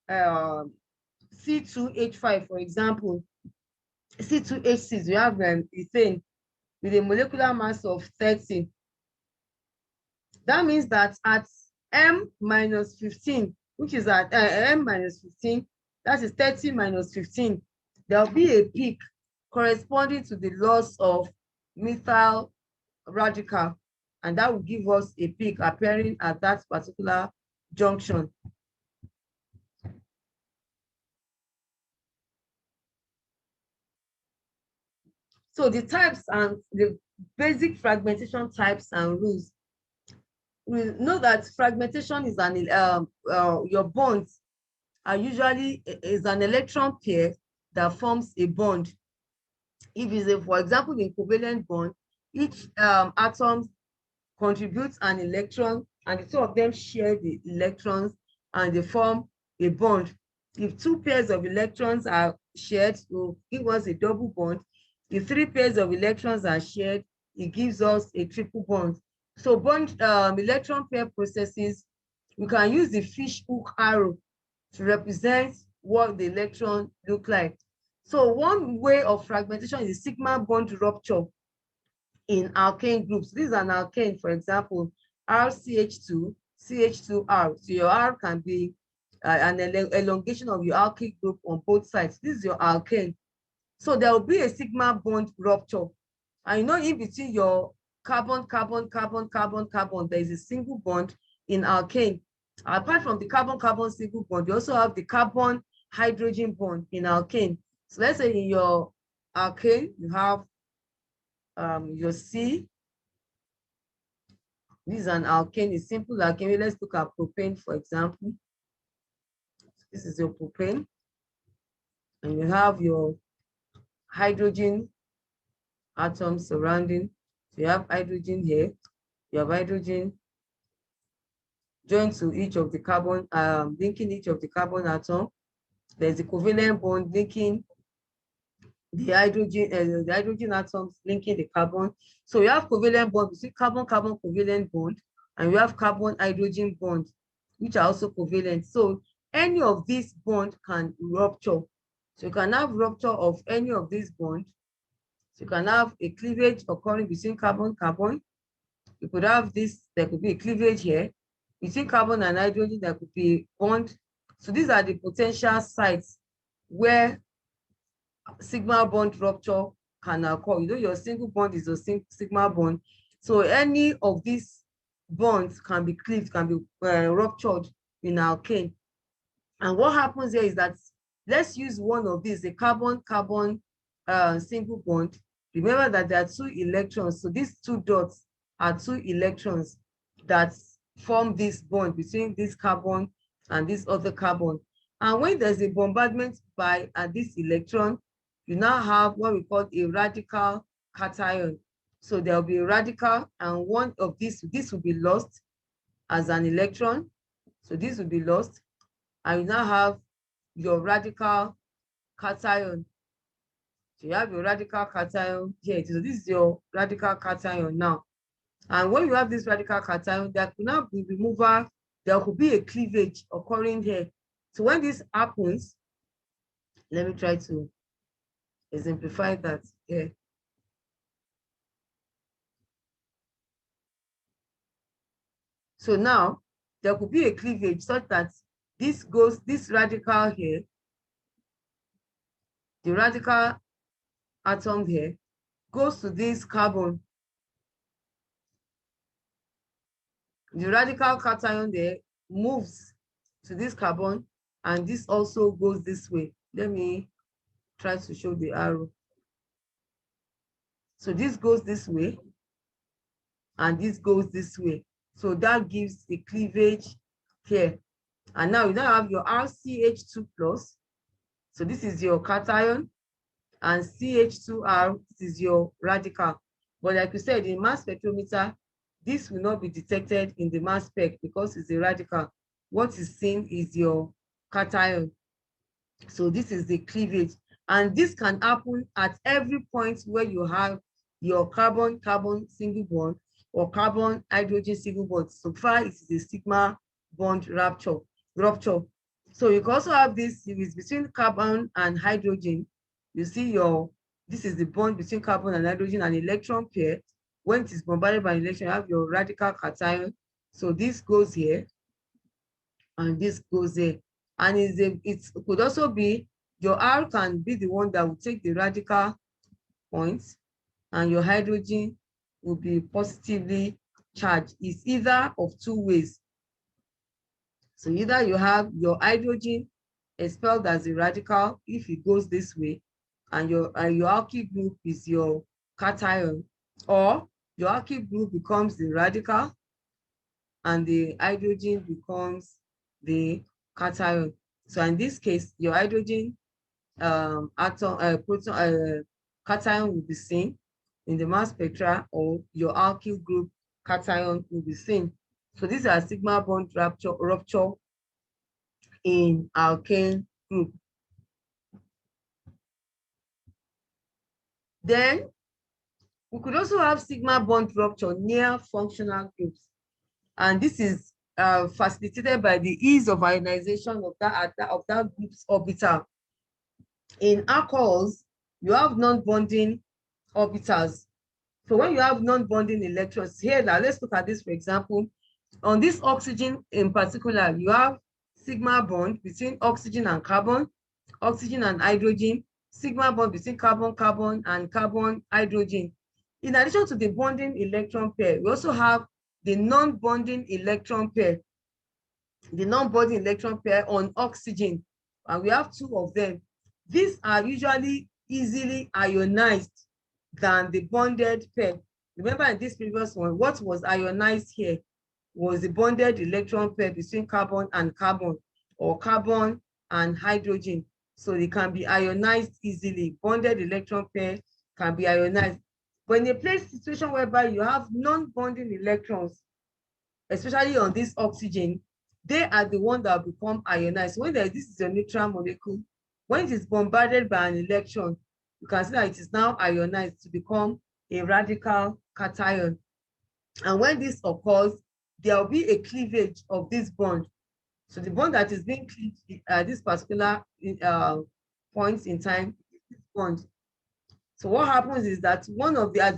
C2H5, for example, C2H6, you have ethane with a molecular mass of 30. That means that at M minus 15, which is at M minus 15, that is 30 minus 15, there will be a peak corresponding to the loss of methyl radical, and that will give us a peak appearing at that particular junction. So the types and the basic fragmentation types and rules. We know that fragmentation is your bonds are usually is an electron pair that forms a bond. If it's a, for example, the covalent bond, each atom contributes an electron, and the two of them share the electrons and they form a bond. If two pairs of electrons are shared, will give us a double bond. If three pairs of electrons are shared, it gives us a triple bond. So bond electron pair processes, we can use the fish hook arrow to represent what the electron look like. So one way of fragmentation is sigma bond rupture in alkane groups. This is an alkane, for example, RCH2, CH2R. So your R can be an elongation of your alkyl group on both sides. This is your alkane. So there will be a sigma bond rupture. And you know, in between your carbon, there is a single bond in alkane. Apart from the carbon-carbon single bond, you also have the carbon-hydrogen bond in alkane. So let's say in your alkane, you have your C. This is an alkane, a simple alkane. Let's look at propane, for example. This is your propane. And you have your hydrogen atoms surrounding. So you have hydrogen here. You have hydrogen joined to each of the carbon, linking each of the carbon atom. There's a covalent bond linking the hydrogen atoms linking the carbon. So you have covalent bond between carbon-carbon covalent bond, and you have carbon-hydrogen bond, which are also covalent. So any of these bonds can rupture. So you can have rupture of any of these bonds. So you can have a cleavage occurring between carbon-carbon. You could have this, there could be a cleavage here. Between carbon and hydrogen, there could be a bond. So these are the potential sites where sigma bond rupture can occur. You know, your single bond is a sigma bond. So any of these bonds can be cleaved, can be ruptured in alkane. And what happens here is that, let's use one of these, a carbon-carbon single bond. Remember that there are two electrons. So these two dots are two electrons that form this bond between this carbon and this other carbon. And when there's a bombardment by this electron, you now have what we call a radical cation. So there'll be a radical, and one of this will be lost as an electron. So this will be lost, and you now have your radical cation. So you have your radical cation here. So this is your radical cation now. And when you have this radical cation, there could now be removal, there could be a cleavage occurring here. So when this happens, let me try to exemplify that here. So now there could be a cleavage such that this radical here, the radical atom here, goes to this carbon. The radical cation there moves to this carbon, and this also goes this way. Let me try to show the arrow. So this goes this way, and this goes this way. So that gives a cleavage here. And now you now have your RCH2 plus. So this is your cation, and CH2R, this is your radical. But like we said, in mass spectrometer, this will not be detected in the mass spec because it's a radical. What is seen is your cation. So this is the cleavage. And this can happen at every point where you have your carbon-carbon single bond or carbon-hydrogen single bond. So far, it is a sigma bond rupture. So you can also have this series between carbon and hydrogen. You see this is the bond between carbon and hydrogen and electron pair. When it is bombarded by an electron, you have your radical cation. So this goes here and this goes there. And it could also be your R can be the one that will take the radical points and your hydrogen will be positively charged. It's either of two ways. So either you have your hydrogen expelled as a radical if it goes this way, and your alkyl group is your cation, or your alkyl group becomes the radical and the hydrogen becomes the cation. So in this case, your hydrogen cation will be seen in the mass spectra, or your alkyl group cation will be seen. So these are sigma bond rupture in alkane group. Then we could also have sigma bond rupture near functional groups. And this is facilitated by the ease of ionization of that group's orbital. In alcohols, you have non-bonding orbitals. So when you have non-bonding electrons, here now let's look at this, for example. On this oxygen in particular, you have sigma bond between oxygen and carbon, oxygen and hydrogen, sigma bond between carbon-carbon and carbon-hydrogen. In addition to the bonding electron pair, we also have the non-bonding electron pair. The non-bonding electron pair on oxygen, and we have two of them. These are usually easily ionized than the bonded pair. Remember in this previous one, what was ionized here was the bonded electron pair between carbon and carbon, or carbon and hydrogen. So they can be ionized easily. Bonded electron pair can be ionized. But in a place situation whereby you have non-bonding electrons, especially on this oxygen, they are the ones that become ionized. When this is a neutral molecule, when it is bombarded by an electron, you can see that it is now ionized to become a radical cation. And when this occurs, there will be a cleavage of this bond. So the bond that is being cleaved at this particular point in time is this bond. So what happens is that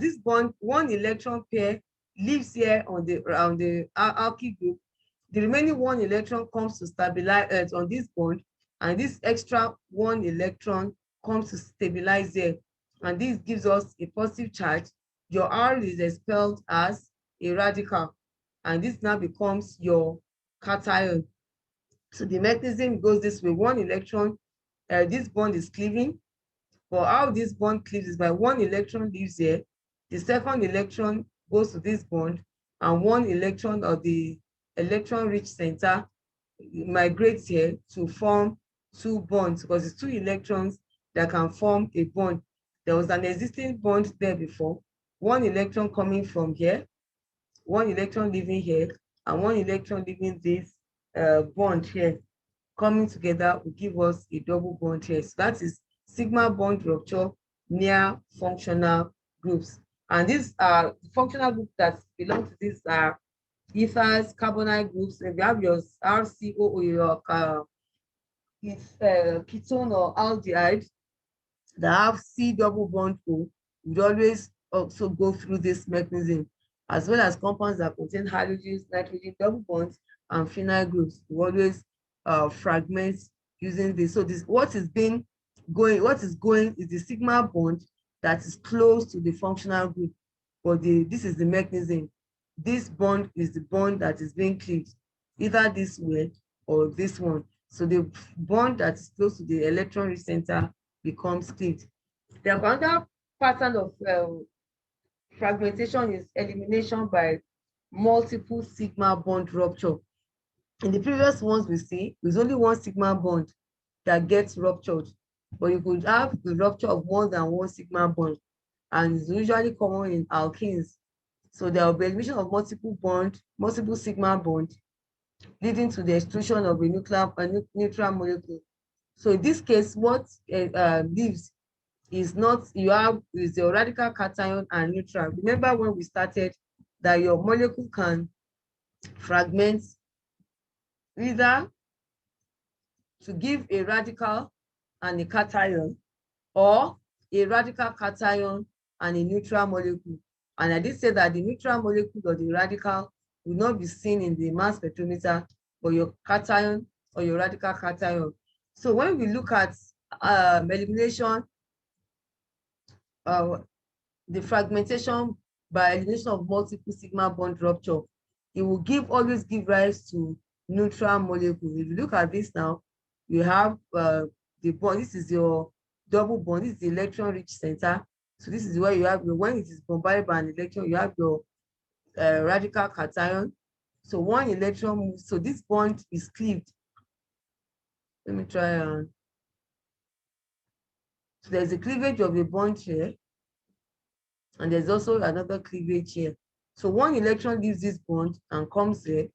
this bond, one electron pair leaves here on the alkyl group. The remaining one electron comes to stabilize on this bond, and this extra one electron comes to stabilize there. And this gives us a positive charge. Your R is expelled as a radical, and this now becomes your cation. So the mechanism goes this way. One electron, this bond is cleaving. But how this bond cleaves is by one electron leaves here, the second electron goes to this bond, and one electron of the electron-rich center migrates here to form two bonds, because it's two electrons that can form a bond. There was an existing bond there before, one electron coming from here, one electron leaving here, and one electron leaving this bond here. Coming together will give us a double bond here. So that is sigma bond rupture near functional groups. And these are functional groups that belong to these are ethers, carbonyl groups. If you have your RCO or your ketone or aldehyde that have C double bond O, would always also go through this mechanism, as well as compounds that contain halogens, nitrogen double bonds, and phenyl groups will always fragment using this. So what is going is the sigma bond that is close to the functional group, but this is the mechanism. This bond is the bond that is being cleaved, either this way or this one. So the bond that is close to the electron center becomes cleaved. The other pattern of fragmentation is elimination by multiple sigma bond rupture. In the previous ones we see, there's only one sigma bond that gets ruptured, but you could have the rupture of more than one sigma bond, and it's usually common in alkenes. So there will be elimination of multiple sigma bond, leading to the exclusion of a neutral molecule. So in this case, what leaves is not, you have is your radical cation and neutral. Remember when we started that your molecule can fragment either to give a radical and a cation, or a radical cation and a neutral molecule. And I did say that the neutral molecule or the radical will not be seen in the mass spectrometer, but your cation or your radical cation. So when we look at elimination, the fragmentation by elimination of multiple sigma bond rupture, it will always give rise to neutral molecule. If you look at this now, you have the bond. This is your double bond. This is the electron-rich center. So this is where you have when it is bombarded by an electron, you have your radical cation. So one electron moves. So this bond is cleaved. Let me try. So there's a cleavage of a bond here, and there's also another cleavage here. So one electron leaves this bond and comes here.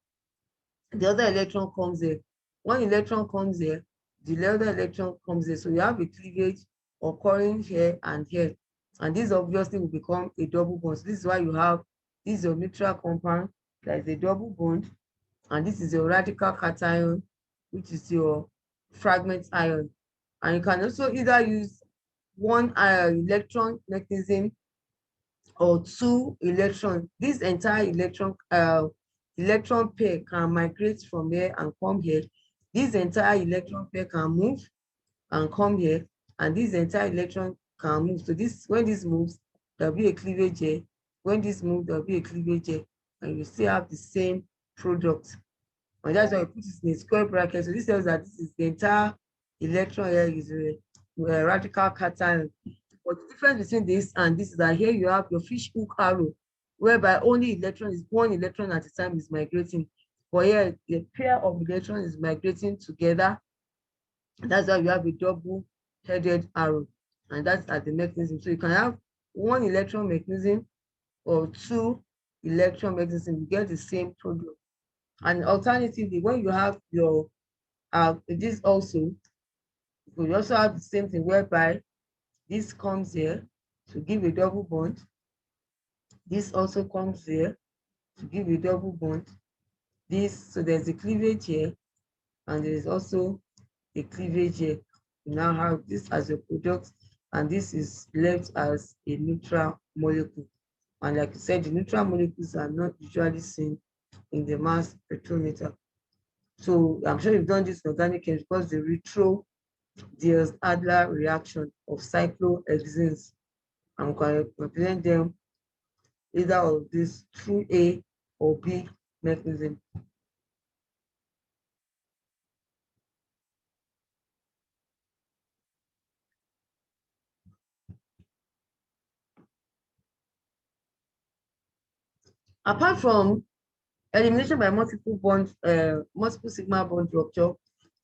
The other electron comes here. One electron comes here. The other electron comes here. So you have a cleavage occurring here and here. And this obviously will become a double bond. So this is why you have, this is your neutral compound, that is a double bond. And this is your radical cation, which is your fragment ion. And you can also either use one electron mechanism or two electrons. This entire electron pair can migrate from here and come here. This entire electron pair can move and come here, and this entire electron can move. So this, when this moves, there'll be a cleavage here. When this moves, there'll be a cleavage here, and you still have the same product. And that's why I put this in a square bracket. So this tells that this is the entire electron here is a radical cation. But the difference between this and this is that here you have your fish hook arrow, whereby only one electron at a time is migrating. But here, the pair of electrons is migrating together. That's why you have a double-headed arrow, and that's at the mechanism. So you can have one electron mechanism or two electron mechanism, you get the same product. And alternatively, when you have your this also, you also have the same thing whereby this comes here to give a double bond. This also comes here to give a double bond. So there's a cleavage here, and there is also a cleavage here. You now have this as a product, and this is left as a neutral molecule. And like I said, the neutral molecules are not usually seen in the mass spectrometer. So I'm sure you've done this in organic chemistry, because the Diels-Adler reaction of cyclohexanes. I'm going to represent them either of this through A or B mechanism. Apart from elimination by multiple sigma bond rupture,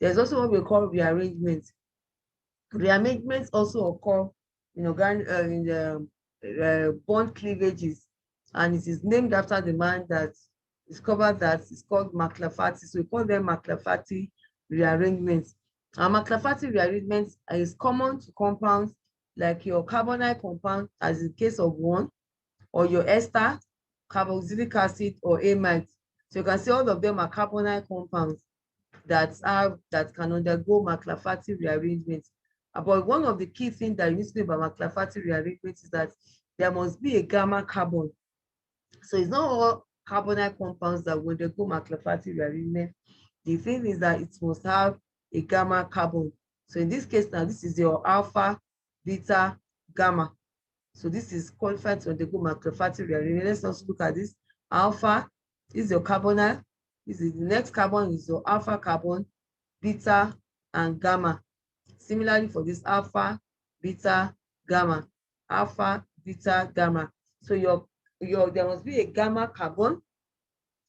there's also what we call rearrangement. Rearrangements also occur in bond cleavages, and it is named after the man that discovered that. It's called McLafferty. So we call them McLafferty rearrangements. And McLafferty rearrangements is common to compounds like your carbonyl compound, as in case of one, or your ester, carboxylic acid, or amide. So you can see all of them are carbonyl compounds that can undergo McLafferty rearrangements. But one of the key things that you need to know about McLafferty rearrangements is that there must be a gamma carbon. So it's not all carbonyl compounds that will undergo McLafferty rearrangement. The thing is that it must have a gamma carbon. So in this case now, this is your alpha, beta, gamma. So this is qualified to undergo McLafferty rearrangement. Let's also look at this. Alpha is your carbonyl. This is the next carbon is your alpha carbon, beta, and gamma. Similarly for this alpha, beta, gamma, alpha, beta, gamma. So there must be a gamma carbon,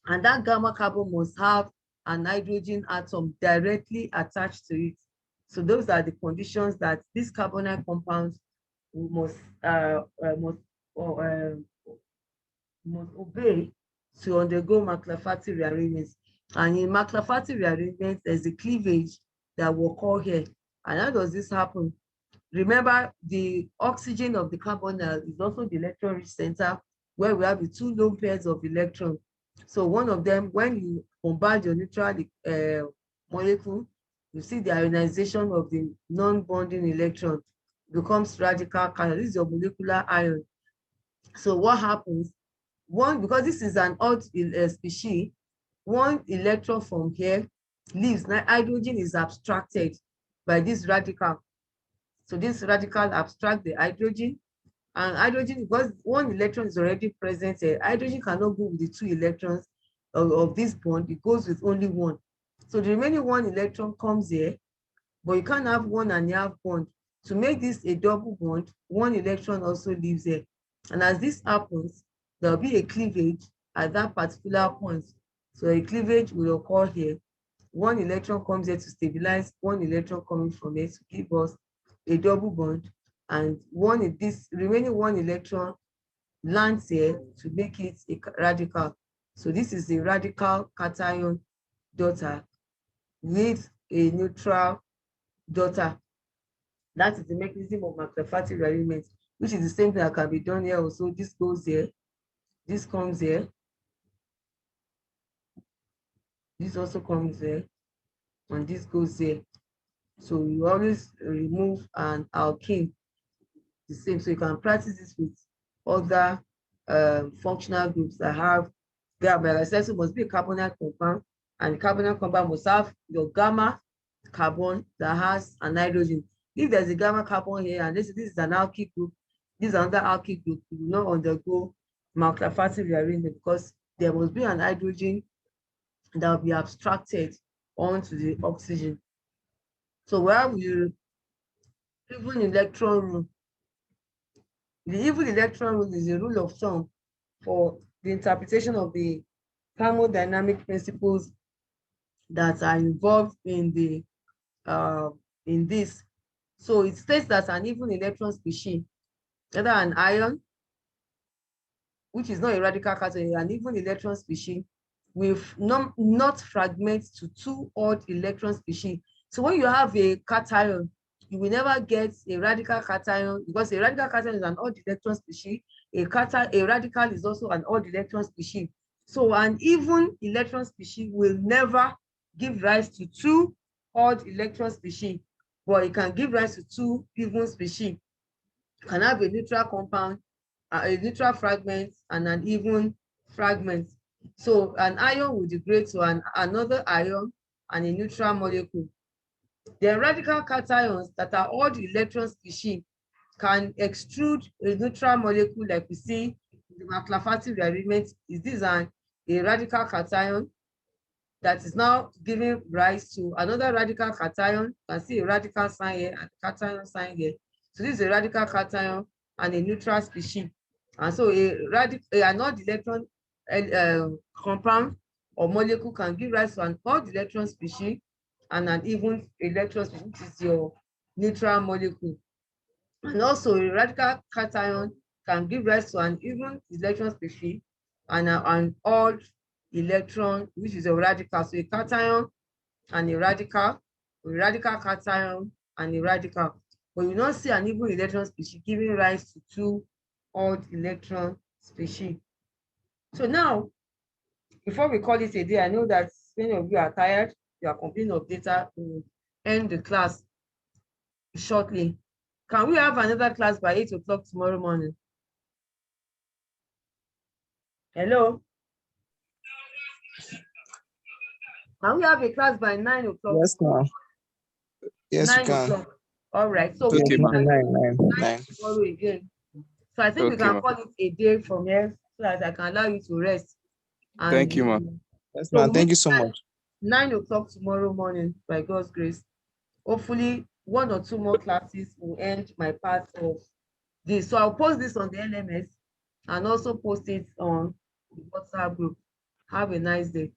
and that gamma carbon must have an hydrogen atom directly attached to it. So those are the conditions that these carbonyl compounds must obey to undergo McLafferty rearrangements. And in McLafferty rearrangements, there's a cleavage that will occur here. And how does this happen? Remember, the oxygen of the carbonyl is also the electron-rich center, where we have the two lone pairs of electrons. So one of them, when you bombard your neutral molecule, you see the ionization of the non-bonding electron becomes radical carbon. This is your molecular ion. So what happens? One, because this is an odd species, one electron from here leaves. Now hydrogen is abstracted by this radical. So this radical abstract the hydrogen, and hydrogen, because one electron is already present here, hydrogen cannot go with the two electrons of this bond. It goes with only one. So the remaining one electron comes here, but you can't have one and a half bond. To make this a double bond, one electron also leaves here. And as this happens, there'll be a cleavage at that particular point. So a cleavage will occur here. One electron comes here to stabilize, one electron coming from here to give us a double bond, and this remaining one electron lands here to make it a radical. So this is a radical cation daughter with a neutral daughter. That is the mechanism of macrophatic rearrangement, which is the same thing that can be done here also. This goes here, this comes here, this also comes here, and this goes here. So you always remove an alkene the same. So you can practice this with other functional groups that have gamma. Like I said, so must be a carbonyl compound, and the carbonyl compound must have your gamma carbon that has an hydrogen. If there's a gamma carbon here, and this is an alkyl group, this is another alkyl group, you will not undergo macrophatic rearrangement because there must be an hydrogen that will be abstracted onto the oxygen. So where we even electron rule. The even electron rule is a rule of thumb for the interpretation of the thermodynamic principles that are involved in the in this. So it states that an even electron species, whether an ion, which is not a radical cation, an even electron species will not fragment to two odd electron species. So when you have a cation, you will never get a radical cation, because a radical cation is an odd electron species. A radical is also an odd electron species. So an even electron species will never give rise to two odd electron species, but it can give rise to two even species. You can have a neutral compound, a neutral fragment, and an even fragment. So an ion will degrade to another ion and a neutral molecule. The radical cations that are odd electron species can extrude a neutral molecule, like we see in the macrophatic rearrangement. Is this a radical cation that is now giving rise to another radical cation? You can see a radical sign here and a cation sign here. So this is a radical cation and a neutral species. And so an odd electron compound or molecule can give rise to an odd electron species and an even electron species, which is your neutral molecule. And also a radical cation can give rise to an even electron species and an odd electron, which is a radical. So a cation and a radical cation and a radical. But you don't see an even electron species giving rise to two odd electron species. So now, before we call it a day, I know that many of you are tired, you are complaining of data, to end the class shortly. Can we have another class by 8 o'clock tomorrow morning? Hello? Can we have a class by 9 o'clock? Yes, ma'am. Yes, 9 we can. o'clock. All right. So Okay, we ma'am. can 9. tomorrow again. So I think we can call it a day from here so that I can allow you to rest. And Thank you, ma'am. Yes, so ma'am. Thank you so much. 9 o'clock tomorrow morning, by God's grace. Hopefully, 1 or 2 more classes will end my part of this. So I'll post this on the LMS and also post it on the WhatsApp group. Have a nice day.